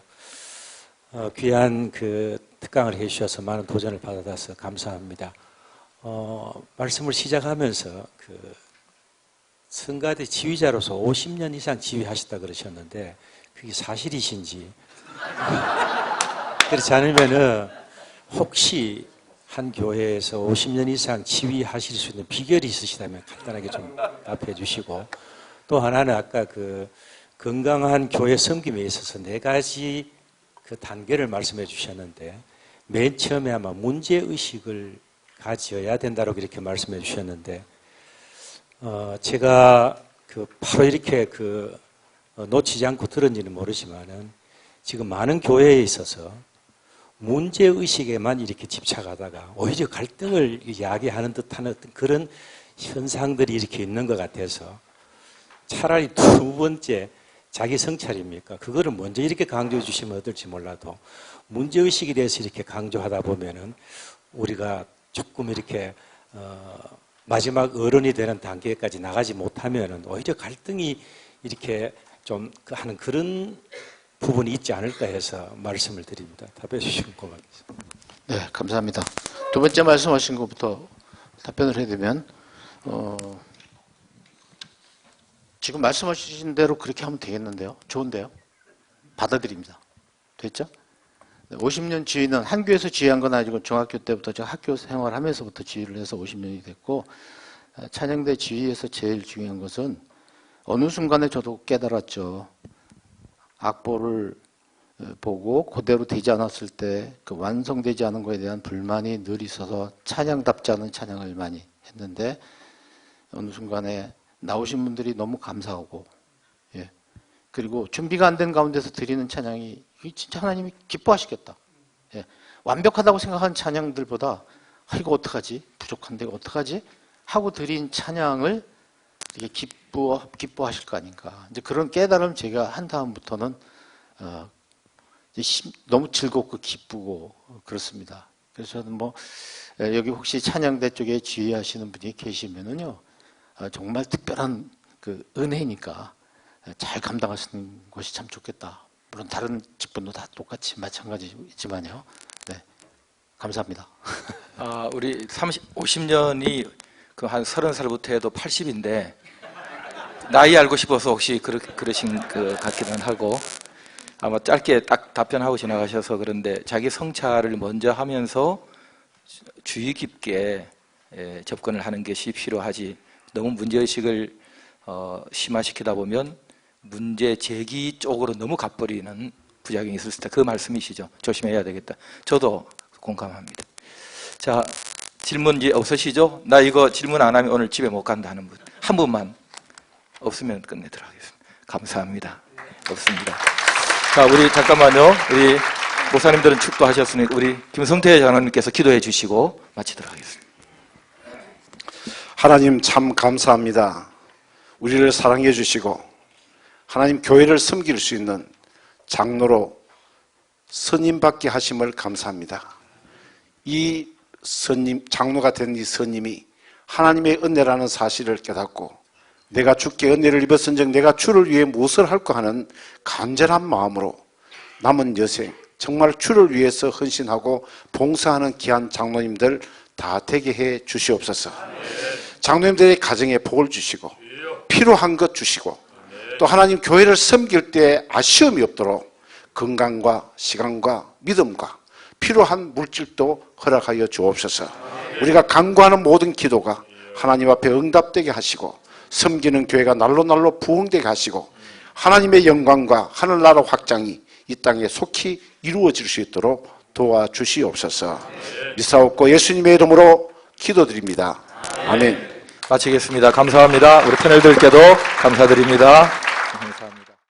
귀한 그 특강을 해주셔서 많은 도전을 받아서 감사합니다. 말씀을 시작하면서 그 성가대 지휘자로서 50년 이상 지휘하셨다 그러셨는데 그게 사실이신지 그렇지 않으면은 혹시 한 교회에서 50년 이상 지휘하실 수 있는 비결이 있으시다면 간단하게 좀 답해 주시고 또 하나는 아까 그 건강한 교회 섬김에 있어서 4가지 그 단계를 말씀해 주셨는데 맨 처음에 아마 문제의식을 가져야 된다고 이렇게 말씀해 주셨는데 제가 그 바로 이렇게 놓치지 않고 들은지는 모르지만은 지금 많은 교회에 있어서 문제의식에만 이렇게 집착하다가 오히려 갈등을 야기하는 듯한 어떤 그런 현상들이 이렇게 있는 것 같아서 차라리 두 번째 자기 성찰입니까? 그거를 먼저 이렇게 강조해 주시면 어떨지 몰라도 문제의식에 대해서 이렇게 강조하다 보면은 우리가 조금 이렇게 마지막 어른이 되는 단계까지 나가지 못하면은 오히려 갈등이 이렇게 좀 하는 그런 부분이 있지 않을까 해서 말씀을 드립니다. 답해 주시면 고맙겠습니다. 네, 감사합니다. 두 번째 말씀하신 것부터 답변을 해야 되면 지금 말씀하신 대로 그렇게 하면 되겠는데요. 좋은데요. 받아들입니다. 됐죠? 50년 지휘는 한교에서 지휘한 건 아니고 중학교 때부터 제가 학교 생활하면서부터 지휘를 해서 50년이 됐고, 찬양대 지휘에서 제일 중요한 것은 어느 순간에 저도 깨달았죠. 악보를 보고 그대로 되지 않았을 때 그 완성되지 않은 것에 대한 불만이 늘 있어서 찬양답지 않은 찬양을 많이 했는데, 어느 순간에 나오신 분들이 너무 감사하고, 예. 그리고 준비가 안 된 가운데서 드리는 찬양이 진짜 하나님이 기뻐하시겠다. 예. 완벽하다고 생각한 찬양들보다 이거 어떡하지? 부족한데 어떡하지? 하고 드린 찬양을 되게 기뻐하실 거 아닌가. 이제 그런 깨달음 제가 한 다음부터는 너무 즐겁고 기쁘고 그렇습니다. 그래서 저는 여기 혹시 찬양대 쪽에 지휘하시는 분이 계시면은요, 정말 특별한 그 은혜니까 잘 감당하시는 것이 참 좋겠다. 물론 다른 직분도 다 똑같이 마찬가지지만요. 네, 감사합니다. 우리 50년이 그 한 30살부터 해도 80인데 나이 알고 싶어서 혹시 그러신 것 같기는 하고, 아마 짧게 딱 답변하고 지나가셔서 그런데 자기 성찰을 먼저 하면서 주의 깊게 접근을 하는 것이 필요하지, 너무 문제의식을 심화시키다 보면 문제 제기 쪽으로 너무 가버리는 부작용이 있을 때, 그 말씀이시죠. 조심해야 되겠다. 저도 공감합니다. 자, 질문 이제 없으시죠? 나 이거 질문 안 하면 오늘 집에 못 간다 하는 분, 한 분만 없으면 끝내도록 하겠습니다. 감사합니다. 없습니다. 자, 우리 잠깐만요. 우리 목사님들은 축도하셨으니 우리 김성태 장로님께서 기도해 주시고 마치도록 하겠습니다. 하나님 참 감사합니다. 우리를 사랑해 주시고 하나님 교회를 섬길 수 있는 장로로 선임받게 하심을 감사합니다. 이 선임, 장로가 된 이 선임이 하나님의 은혜라는 사실을 깨닫고 내가 주께 은혜를 입었은즉 내가 주를 위해 무엇을 할까 하는 간절한 마음으로 남은 여생 정말 주를 위해서 헌신하고 봉사하는 귀한 장로님들 다 되게 해 주시옵소서. 장로님들의 가정에 복을 주시고 필요한 것 주시고 또 하나님 교회를 섬길 때 아쉬움이 없도록 건강과 시간과 믿음과 필요한 물질도 허락하여 주옵소서. 우리가 간구하는 모든 기도가 하나님 앞에 응답되게 하시고 섬기는 교회가 날로 부흥되게 하시고 하나님의 영광과 하늘나라 확장이 이 땅에 속히 이루어질 수 있도록 도와주시옵소서. 미사옵고 예수님의 이름으로 기도드립니다. 아멘. 마치겠습니다. 감사합니다. 우리 패널들께도 감사드립니다.